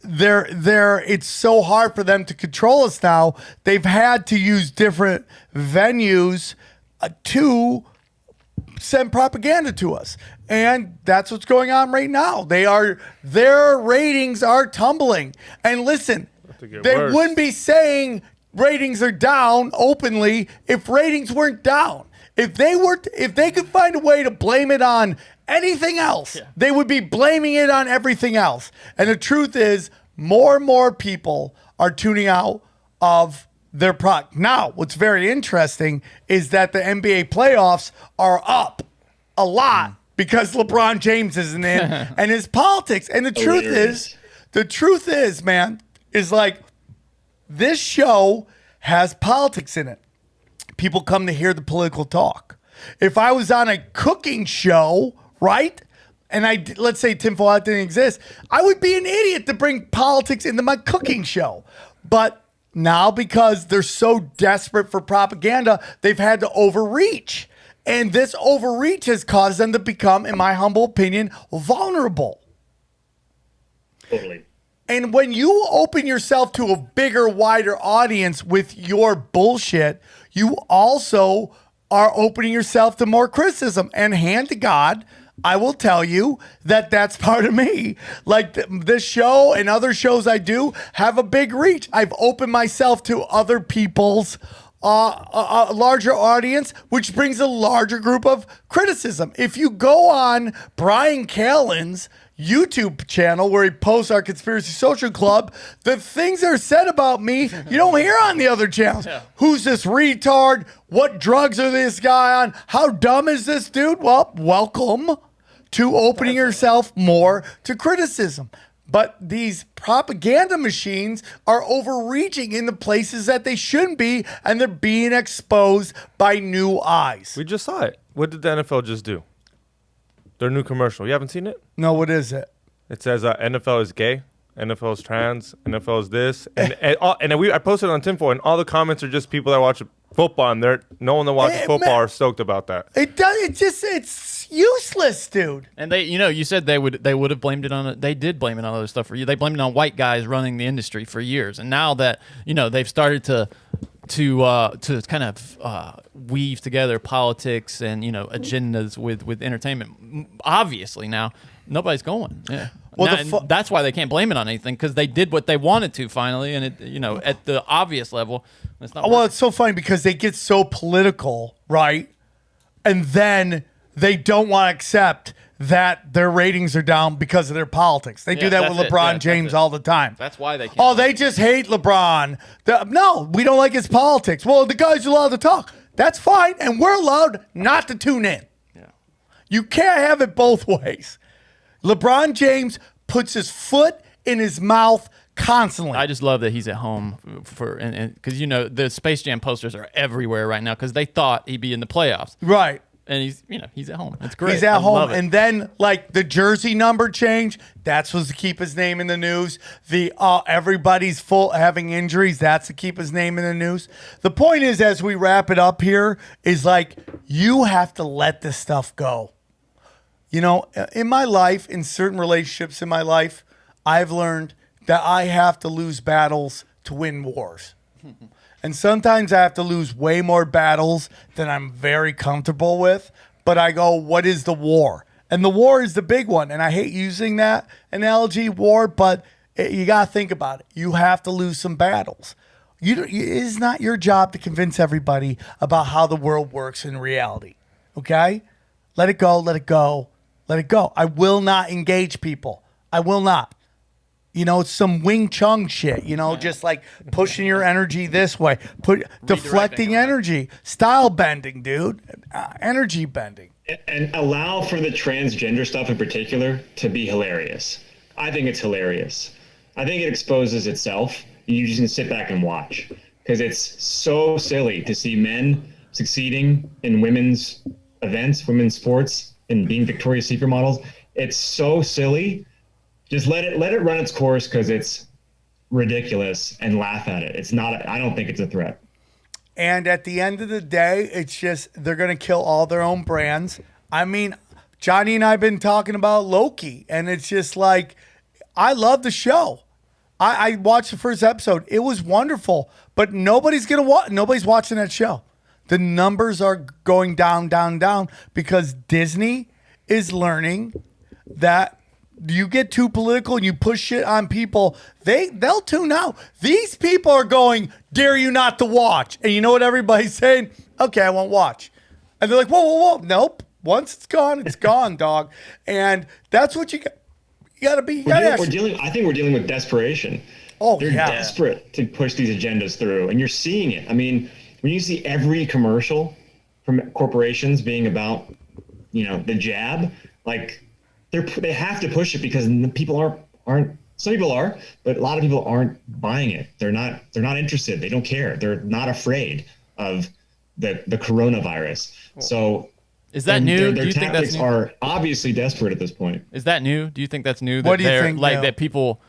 Speaker 5: it's so hard for them to control us now, they've had to use different venues to send propaganda to us. And that's what's going on right now. Their ratings are tumbling. And listen, they wouldn't be saying ratings are down openly if ratings weren't down. If they could find a way to blame it on anything else, they would be blaming it on everything else. And the truth is, more and more people are tuning out of their product. Now, what's very interesting is that the NBA playoffs are up a lot because LeBron James isn't in and his politics. And the truth is, man, is like this show has politics in it. People come to hear the political talk. If I was on a cooking show, right? And let's say tinfoil hat didn't exist, I would be an idiot to bring politics into my cooking show. But now, because they're so desperate for propaganda, they've had to overreach. And this overreach has caused them to become, in my humble opinion, vulnerable.
Speaker 8: Totally.
Speaker 5: And when you open yourself to a bigger, wider audience with your bullshit, you also are opening yourself to more criticism. And hand to God, I will tell you that that's part of me. Like this show and other shows I do have a big reach. I've opened myself to other people's a larger audience, which brings a larger group of criticism. If you go on Brian Callen's YouTube channel where he posts our Conspiracy Social Club, the things that are said about me, you don't hear on the other channels. Yeah. Who's this retard? What drugs are this guy on? How dumb is this dude? Well, welcome to opening yourself more to criticism. But these propaganda machines are overreaching in the places that they shouldn't be, and they're being exposed by new eyes.
Speaker 7: We just saw it. What did the NFL just do? Their new commercial. You haven't seen it?
Speaker 5: No, what is it?
Speaker 7: It says NFL is gay, NFL is trans, NFL is this. I posted it on Tinfoil, and all the comments are just people that watch football, and no one that watches football are stoked about that.
Speaker 5: It's useless, dude.
Speaker 6: And they, you said they would have blamed it on it. They did blame it on other stuff for you. They blamed it on white guys running the industry for years. And now that, they've started to kind of weave together politics and, agendas with entertainment, obviously now nobody's going. Yeah. Well, that's why they can't blame it on anything, because they did what they wanted to finally, and it, at the obvious level, it's not.
Speaker 5: Well, it's so funny because they get so political, right? And then they don't want to accept that their ratings are down because of their politics. They do that with LeBron James all the time.
Speaker 6: That's why they can't.
Speaker 5: Oh, they just hate LeBron. No, we don't like his politics. Well, the guy's allowed to talk. That's fine, and we're allowed not to tune in. Yeah. You can't have it both ways. LeBron James puts his foot in his mouth constantly.
Speaker 6: I just love that he's at home because the Space Jam posters are everywhere right now because they thought he'd be in the playoffs.
Speaker 5: Right.
Speaker 6: And he's at home. It's great.
Speaker 5: He's at home. And then the jersey number change, that's supposed to keep his name in the news. The everybody's having injuries, that's to keep his name in the news. The point is, as we wrap it up here, is you have to let this stuff go. In my life, in certain relationships in my life, I've learned that I have to lose battles to win wars. And sometimes I have to lose way more battles than I'm very comfortable with. But I go, what is the war? And the war is the big one. And I hate using that analogy, war, but you got to think about it. You have to lose some battles. It is not your job to convince everybody about how the world works in reality. Okay? Let it go, let it go. Let it go. I will not engage people. I will not. It's some Wing Chun shit, just pushing your energy this way, deflecting energy, style bending, dude, energy bending.
Speaker 8: And allow for the transgender stuff in particular to be hilarious. I think it's hilarious. I think it exposes itself. You just can sit back and watch because it's so silly to see men succeeding in women's events, women's sports, and being Victoria's Secret models. It's so silly. Just let it run its course because it's ridiculous and laugh at it. It's not. I don't think it's a threat.
Speaker 5: And at the end of the day, it's just they're going to kill all their own brands. I mean, Johnny and I have been talking about Loki, and it's just like, I love the show. I watched the first episode. It was wonderful, but nobody's going to watch. Nobody's watching that show. The numbers are going down, down, down because Disney is learning that you get too political and you push shit on people, they'll tune out. These people are going, dare you not to watch. And you know what everybody's saying? Okay, I won't watch. And they're like, whoa, whoa, whoa. Nope. Once it's gone, dog. And that's what you got. You got to be.
Speaker 8: I think we're dealing with desperation.
Speaker 5: Oh,
Speaker 8: they're desperate to push these agendas through. And you're seeing it. I mean, when you see every commercial from corporations being about, the jab, like, they have to push it because people aren't. Some people are, but a lot of people aren't buying it. They're not interested. They don't care. They're not afraid of the coronavirus. So
Speaker 6: is that new?
Speaker 8: Their
Speaker 6: do you think that's
Speaker 8: tactics
Speaker 6: new?
Speaker 8: are obviously desperate at this point.
Speaker 6: Is that new? Do you think that's new?
Speaker 5: What do you think?
Speaker 6: That people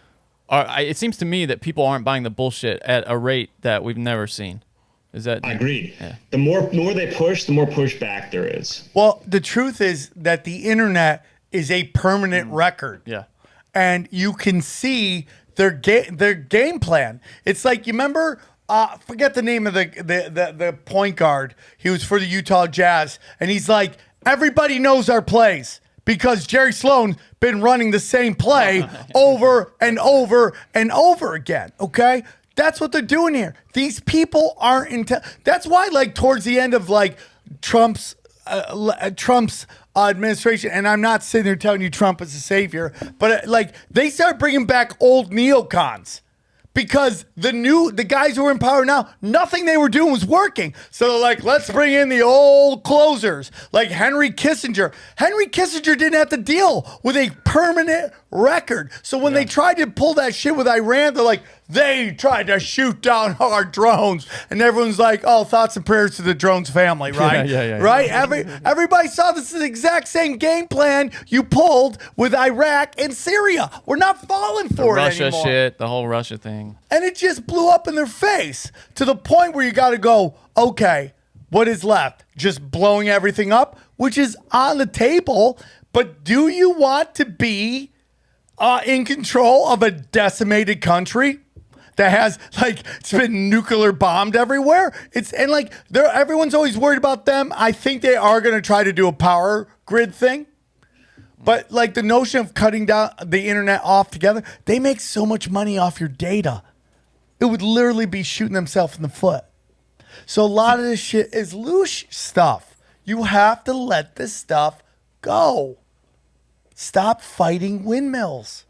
Speaker 6: are. It seems to me that people aren't buying the bullshit at a rate that we've never seen. Is that?
Speaker 8: I agreed.
Speaker 6: Yeah.
Speaker 8: The more they push, the more pushback there is.
Speaker 5: Well, the truth is that the internet is a permanent record.
Speaker 6: Yeah.
Speaker 5: And you can see their game plan. It's like, you remember, forget the name of the point guard. He was for the Utah Jazz. And he's like, everybody knows our plays because Jerry Sloan's been running the same play over and over and over again. Okay? That's what they're doing here. These people aren't that's why, like, towards the end of, like, Trump's administration, and I'm not sitting there telling you Trump is a savior, but like, they start bringing back old neocons because the guys who are in power now, nothing they were doing was working. So they're like, let's bring in the old closers like Henry Kissinger. Henry Kissinger didn't have to deal with a permanent record. So when they tried to pull that shit with Iran, they're like, they tried to shoot down our drones. And everyone's like, oh, thoughts and prayers to the drones family, right?
Speaker 6: Yeah.
Speaker 5: Right? Everybody saw this is the exact same game plan you pulled with Iraq and Syria. We're not falling for it
Speaker 6: Russia
Speaker 5: anymore.
Speaker 6: shit, the whole Russia thing.
Speaker 5: And it just blew up in their face to the point where you got to go, okay, what is left? Just blowing everything up, which is on the table. But do you want to be in control of a decimated country that has, like, it's been nuclear bombed everywhere? Everyone's always worried about them. I think they are going to try to do a power grid thing. But, like, the notion of cutting down the internet off together, they make so much money off your data. It would literally be shooting themselves in the foot. So a lot of this shit is loose stuff. You have to let this stuff go. Stop fighting windmills.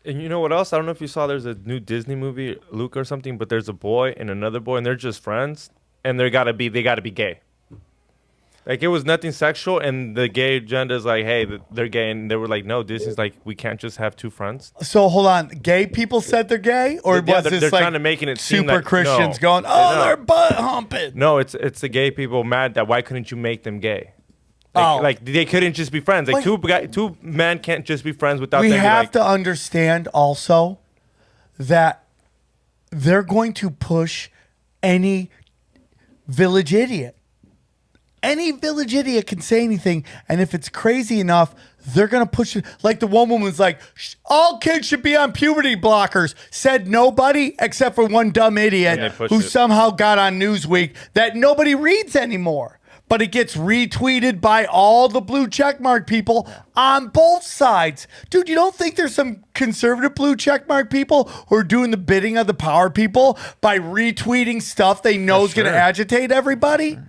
Speaker 7: And you know what else? I don't know if you saw, there's a new Disney movie, Luke or something, but there's a boy and another boy, and they're just friends, and they gotta be gay. Like, it was nothing sexual, and the gay agenda is like, hey, they're gay, and they were like, no, Disney's like, we can't just have two friends.
Speaker 5: So hold on, gay people said they're gay, or
Speaker 7: Yeah,
Speaker 5: was
Speaker 7: they're
Speaker 5: this like
Speaker 7: trying to making it seem
Speaker 5: super
Speaker 7: like,
Speaker 5: Christians
Speaker 7: no.
Speaker 5: going,
Speaker 7: No.
Speaker 5: they're butt humping?
Speaker 7: No, it's the gay people mad that why couldn't you make them gay? Like they couldn't just be friends. Like, two men can't just be friends without.
Speaker 5: We
Speaker 7: them
Speaker 5: have to understand also that they're going to push any village idiot. Any village idiot can say anything, and if it's crazy enough, they're going to push it. Like, the one woman's like, all kids should be on puberty blockers. Said nobody except for one dumb idiot who somehow got on Newsweek that nobody reads anymore. But it gets retweeted by all the blue checkmark people on both sides. Dude, you don't think there's some conservative blue checkmark people who are doing the bidding of the power people by retweeting stuff they know is going to agitate everybody?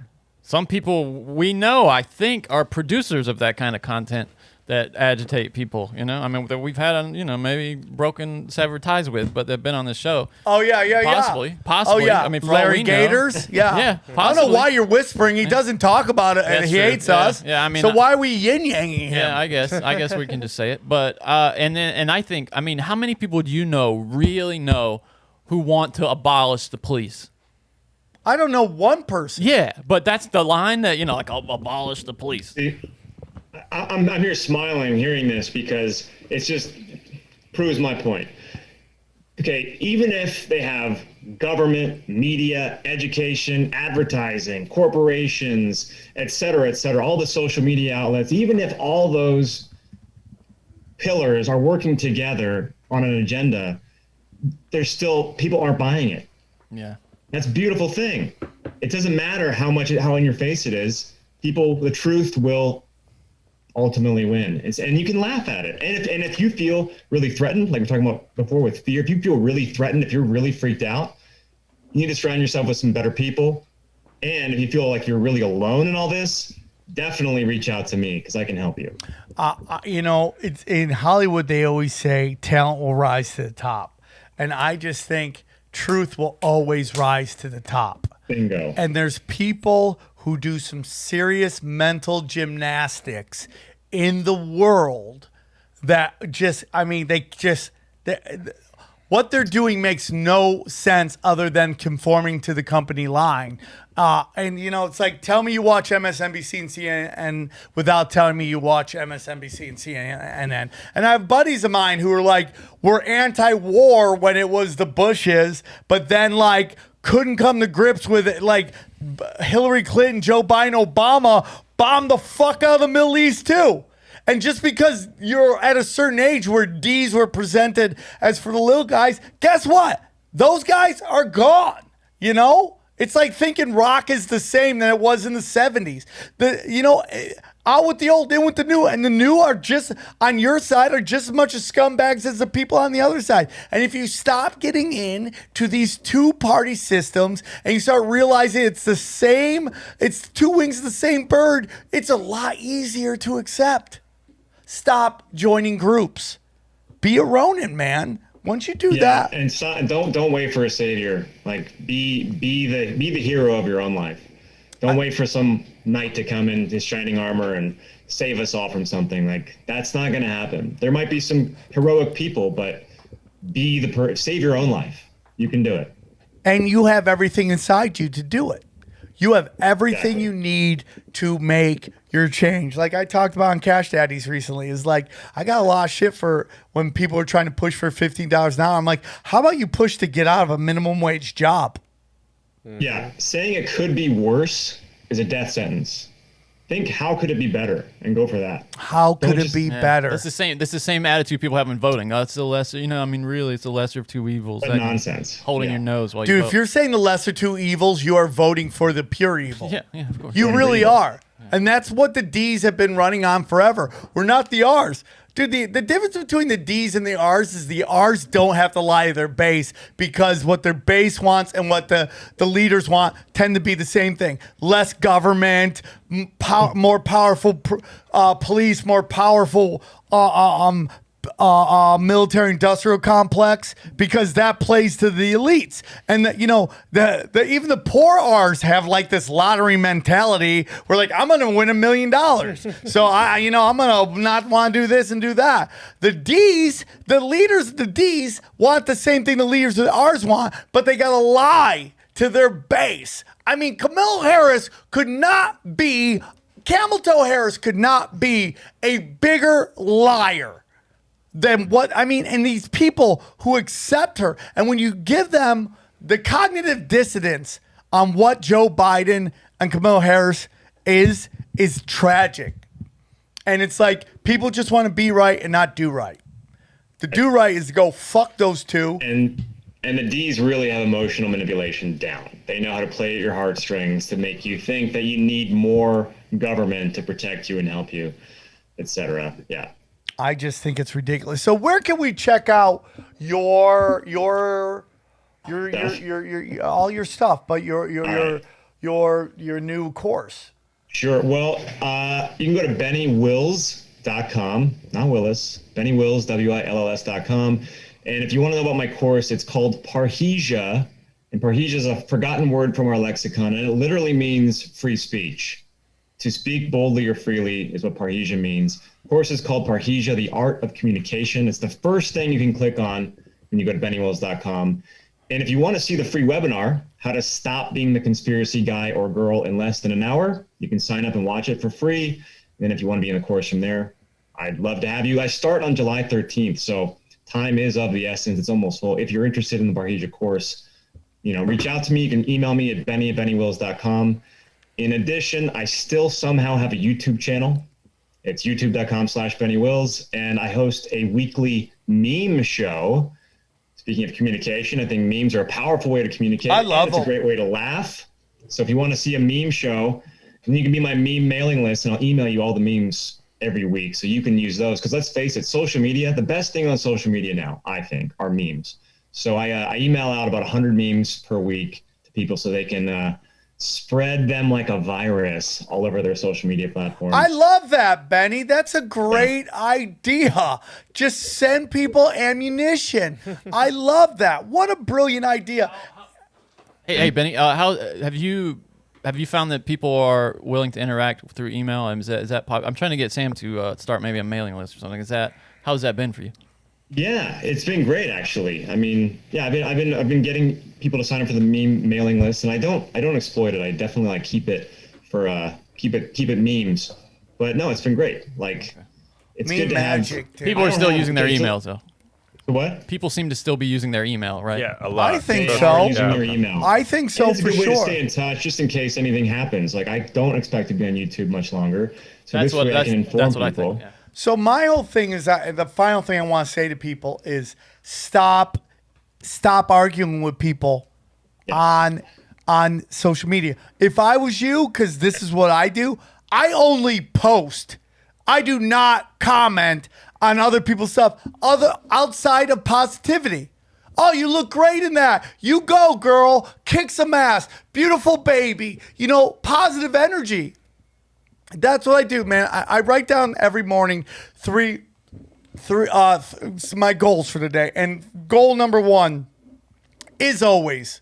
Speaker 6: Some people we know, I think, are producers of that kind of content that agitate people. You know, I mean, that we've had, maybe broken, severed ties with, but they've been on this show.
Speaker 5: Oh yeah.
Speaker 6: Possibly.
Speaker 5: Oh yeah.
Speaker 6: I mean, for all
Speaker 5: Larry
Speaker 6: we know.
Speaker 5: Gators. Yeah.
Speaker 6: Yeah.
Speaker 5: I don't
Speaker 6: Possibly.
Speaker 5: know why you're whispering. He doesn't talk about it, and
Speaker 6: That's
Speaker 5: he
Speaker 6: true.
Speaker 5: hates
Speaker 6: Yeah.
Speaker 5: us.
Speaker 6: Yeah, I mean,
Speaker 5: so why are we yin yanging him?
Speaker 6: Yeah, I guess we can just say it. But and I think, I mean, how many people do you really know who want to abolish the police?
Speaker 5: I don't know one person.
Speaker 6: Yeah, but that's the line that, like, I'll abolish the police.
Speaker 8: I'm here smiling hearing this because it's just proves my point. Okay, even if they have government, media, education, advertising, corporations, et cetera, all the social media outlets, even if all those pillars are working together on an agenda, there's still people aren't buying it.
Speaker 6: Yeah.
Speaker 8: That's a beautiful thing. It doesn't matter how in your face it is. The truth will ultimately win. And you can laugh at it. And if you feel really threatened, like we were talking about before with fear, if you feel really threatened, if you're really freaked out, you need to surround yourself with some better people. And if you feel like you're really alone in all this, definitely reach out to me because I can help you.
Speaker 5: It's in Hollywood, they always say talent will rise to the top. And I just think truth will always rise to the top.
Speaker 8: Bingo.
Speaker 5: And there's people who do some serious mental gymnastics in the world that what they're doing makes no sense other than conforming to the company line. It's like, tell me you watch MSNBC and CNN without telling me you watch MSNBC and CNN. And I have buddies of mine who are like, we're anti-war when it was the Bushes, but then like couldn't come to grips with it. Like Hillary Clinton, Joe Biden, Obama bombed the fuck out of the Middle East too. And just because you're at a certain age where D's were presented as for the little guys, guess what? Those guys are gone, It's like thinking rock is the same than it was in the 70s. Out with the old, in with the new. And the new are just, on your side, are just as much as scumbags as the people on the other side. And if you stop getting in to these two-party systems and you start realizing it's the same, it's two wings of the same bird, it's a lot easier to accept. Stop joining groups. Be a Ronin, man. Once you do that,
Speaker 8: and don't wait for a savior. Like be the hero of your own life. Don't wait for some knight to come in his shining armor and save us all from something. Like that's not going to happen. There might be some heroic people, but save your own life. You can do it.
Speaker 5: And you have everything inside you to do it. You have everything you need to make your change. Like I talked about on Cash Daddies recently, is like, I got a lot of shit for when people are trying to push for $15 an hour. I'm like, how about you push to get out of a minimum wage job?
Speaker 8: Yeah. Saying it could be worse is a death sentence. Think, how could it be better? And go for that.
Speaker 5: How could it be better?
Speaker 6: That's the same attitude people have in voting. It's the lesser, really, it's the lesser of two evils.
Speaker 8: But nonsense.
Speaker 6: Holding your nose while you
Speaker 5: Dude,
Speaker 6: vote.
Speaker 5: if you're saying the lesser two evils, you are voting for the pure evil.
Speaker 6: Yeah, of course.
Speaker 5: You really are. And that's what the D's have been running on forever. We're not the R's. Dude, the difference between the D's and the R's is the R's don't have to lie to their base because what their base wants and what the leaders want tend to be the same thing. Less government, more powerful police, more powerful military industrial complex, because that plays to the elites. And even the poor R's have like this lottery mentality where like, I'm going to win $1 million. So I'm going to not want to do this and do that. The D's, the leaders of the D's want the same thing the leaders of the R's want, but they got to lie to their base. I mean, Camel Harris could not be a bigger liar than what, and these people who accept her. And when you give them the cognitive dissonance on what Joe Biden and Kamala Harris is tragic. And it's like, people just want to be right and not do right. The do right is to go fuck those two.
Speaker 8: And the D's really have emotional manipulation down. They know how to play at your heartstrings to make you think that you need more government to protect you and help you, etc. Yeah.
Speaker 5: I just think it's ridiculous. So where can we check out your all your stuff, but your new course?
Speaker 8: Sure. Well, you can go to Benny Wills, bennywills.com, not Willis, bennywills, WILLS.com. And if you want to know about my course, it's called Parrhesia. And Parrhesia is a forgotten word from our lexicon, and it literally means free speech. To speak boldly or freely is what Parrhesia means. The course is called Parrhesia, the Art of Communication. It's the first thing you can click on when you go to bennywills.com. And if you want to see the free webinar, how to stop being the conspiracy guy or girl in less than an hour, you can sign up and watch it for free. And if you want to be in the course from there, I'd love to have you. I start on July 13th, so time is of the essence. It's almost full. If you're interested in the Parrhesia course, reach out to me. You can email me at benny@bennywills.com. In addition, I still somehow have a YouTube channel. It's youtube.com/bennywills, and I host a weekly meme show. Speaking of communication, I think memes are a powerful way to communicate.
Speaker 5: I love them.
Speaker 8: It's a great way to laugh. So if you want to see a meme show, then you can be my meme mailing list, and I'll email you all the memes every week. So you can use those. Because let's face it, social media, the best thing on social media now, I think, are memes. So I email out about 100 memes per week to people so they can spread them like a virus all over their social media platforms.
Speaker 5: I love that, Benny. That's a great idea. Just send people ammunition. I love that. What a brilliant idea.
Speaker 6: Hey, Benny. How have you found that people are willing to interact through email? Is that I'm trying to get Sam to start maybe a mailing list or something. How's that been for you?
Speaker 8: Yeah, it's been great actually. I mean, yeah, I've been getting people to sign up for the meme mailing list, and I don't exploit it. I definitely keep it for keep it memes. But no, it's been great. It's
Speaker 5: Meme
Speaker 8: good to
Speaker 5: magic,
Speaker 8: have.
Speaker 5: dude.
Speaker 6: People are still using their emails though.
Speaker 8: What?
Speaker 6: People seem to still be using their email, right?
Speaker 7: Yeah, a lot.
Speaker 5: I think
Speaker 8: They
Speaker 5: so.
Speaker 8: are using their email.
Speaker 5: I think so
Speaker 8: And it's a
Speaker 5: for
Speaker 8: good way to
Speaker 5: sure.
Speaker 8: stay in touch, just in case anything happens. I don't expect to be on YouTube much longer, so
Speaker 6: That's
Speaker 8: this way I can inform
Speaker 6: what I
Speaker 8: people.
Speaker 6: think. Yeah.
Speaker 5: So my whole thing is that the final thing I want to say to people is stop arguing with people on social media. If I was you, because this is what I do, I only post. I do not comment on other people's stuff outside of positivity. Oh, you look great in that. You go, girl. Kick some ass. Beautiful baby. Positive energy. That's what I do, man. I write down every morning three my goals for the day. And goal number one is always,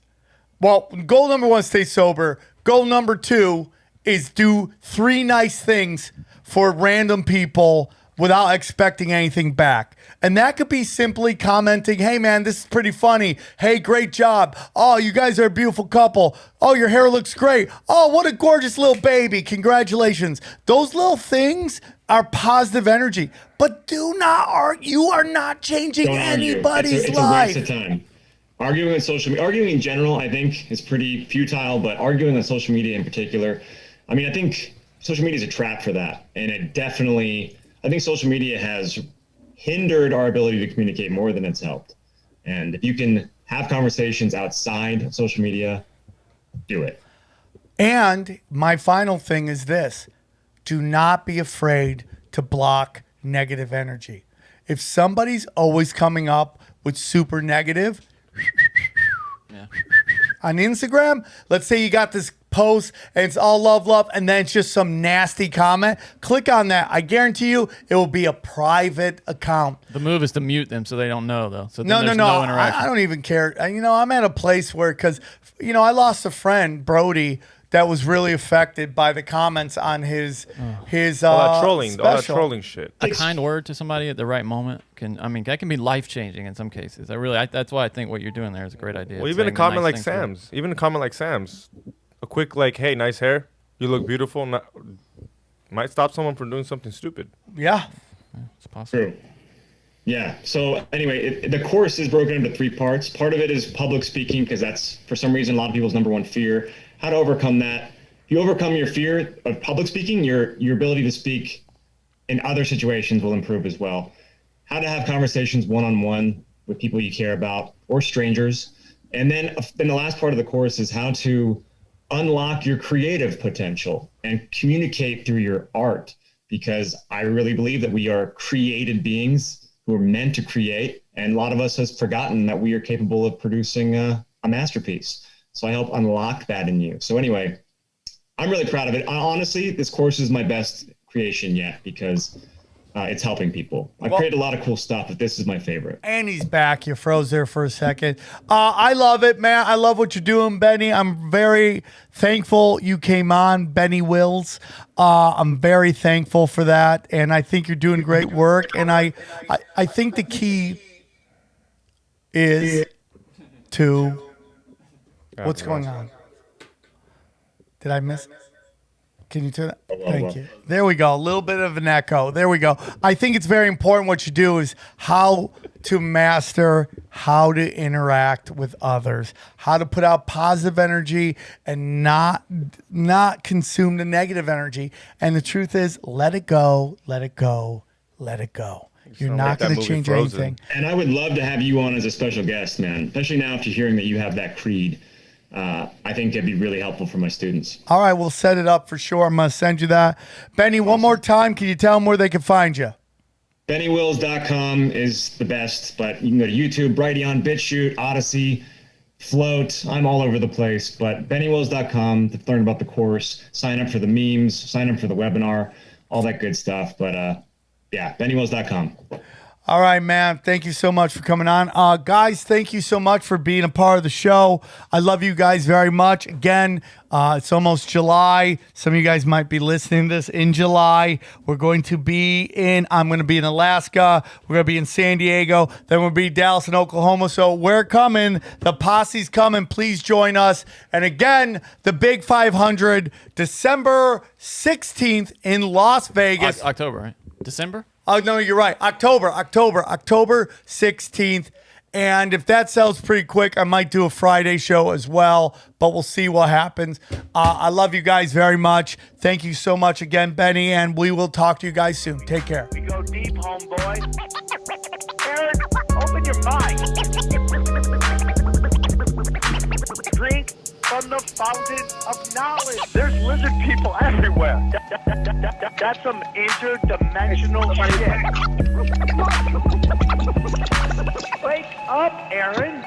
Speaker 5: goal number one, stay sober. Goal number two is do 3 nice things for random people without expecting anything back. And that could be simply commenting, hey man, this is pretty funny. Hey, great job. Oh, you guys are a beautiful couple. Oh, your hair looks great. Oh, what a gorgeous little baby. Congratulations. Those little things are positive energy. But do not argue. You are not changing
Speaker 8: Don't argue.
Speaker 5: anybody's
Speaker 8: it's
Speaker 5: life.
Speaker 8: a waste of time. Arguing on social media, arguing in general, I think is pretty futile, but arguing on social media in particular, I think social media is a trap for that. And I think social media has hindered our ability to communicate more than it's helped. And if you can have conversations outside social media, do it.
Speaker 5: And my final thing is this. Do not be afraid to block negative energy. If somebody's always coming up with super negative, on Instagram, let's say you got this post and it's all love, and then it's just some nasty comment. Click on that. I guarantee you it will be a private account.
Speaker 6: The move is to mute them so they don't know, though. So
Speaker 5: No.
Speaker 6: no interaction.
Speaker 5: I don't even care. I'm at a place where, because, I lost a friend, Brody, that was really affected by the comments on his
Speaker 7: all that trolling shit.
Speaker 6: A kind word to somebody at the right moment that can be life changing in some cases. That's why I think what you're doing there is a great idea.
Speaker 7: Well, even a comment like Sam's, a quick hey, nice hair, you look beautiful, might stop someone from doing something stupid.
Speaker 5: Yeah.
Speaker 6: It's possible.
Speaker 8: True. Yeah. So anyway, the course is broken into 3 parts. Part of it is public speaking, because that's, for some reason, a lot of people's number one fear. How to overcome that. If you overcome your fear of public speaking, your ability to speak in other situations will improve as well. How to have conversations one-on-one with people you care about or strangers. And then the last part of the course is how to unlock your creative potential and communicate through your art, because I really believe that we are created beings who are meant to create. And a lot of us has forgotten that we are capable of producing a masterpiece. So I help unlock that in you. So anyway, I'm really proud of it. Honestly, this course is my best creation yet, because it's helping people. I've created a lot of cool stuff, but this is my favorite.
Speaker 5: And he's back. You froze there for a second. I love it, man. I love what you're doing, Benny. I'm very thankful you came on, Benny Wills. I'm very thankful for that, and I think you're doing great work. And I think the key is to what's going on. Did I miss? Can you turn that? Thank you. There we go. A little bit of an echo. There we go. I think it's very important what you do is how to master how to interact with others, how to put out positive energy and not consume the negative energy. And the truth is, let it go, let it go, let it go. You're not going to change anything.
Speaker 8: And I would love to have you on as a special guest, man, especially now after hearing that you have that creed. I think it'd be really helpful for my students.
Speaker 5: All right, we'll set it up for sure. I'm going to send you that. Benny, one more time, can you tell them where they can find you?
Speaker 8: BennyWills.com is the best, but you can go to YouTube, Brighteon, BitChute, Odyssey, Float. I'm all over the place, but BennyWills.com to learn about the course, sign up for the memes, sign up for the webinar, all that good stuff. But yeah, BennyWills.com.
Speaker 5: All right, man. Thank you so much for coming on. Guys, thank you so much for being a part of the show. I love you guys very much. Again, it's almost July. Some of you guys might be listening to this in July. I'm going to be in Alaska. We're going to be in San Diego. Then we'll be Dallas and Oklahoma. So we're coming. The posse's coming. Please join us. And again, the Big 500, December 16th in Las Vegas.
Speaker 6: October, right? December?
Speaker 5: Oh, no, you're right. October 16th. And if that sells pretty quick, I might do a Friday show as well, but we'll see what happens. I love you guys very much. Thank you so much again, Benny, and we will talk to you guys soon. Take care.
Speaker 3: We go deep, homeboy. Aaron, open your mind. Drink from the fountain of knowledge. There's lizard people everywhere. That's some interdimensional shit. Wake up, Aaron.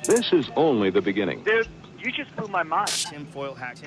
Speaker 2: This is only the beginning.
Speaker 3: Dude, you just blew my mind. Tinfoil hack.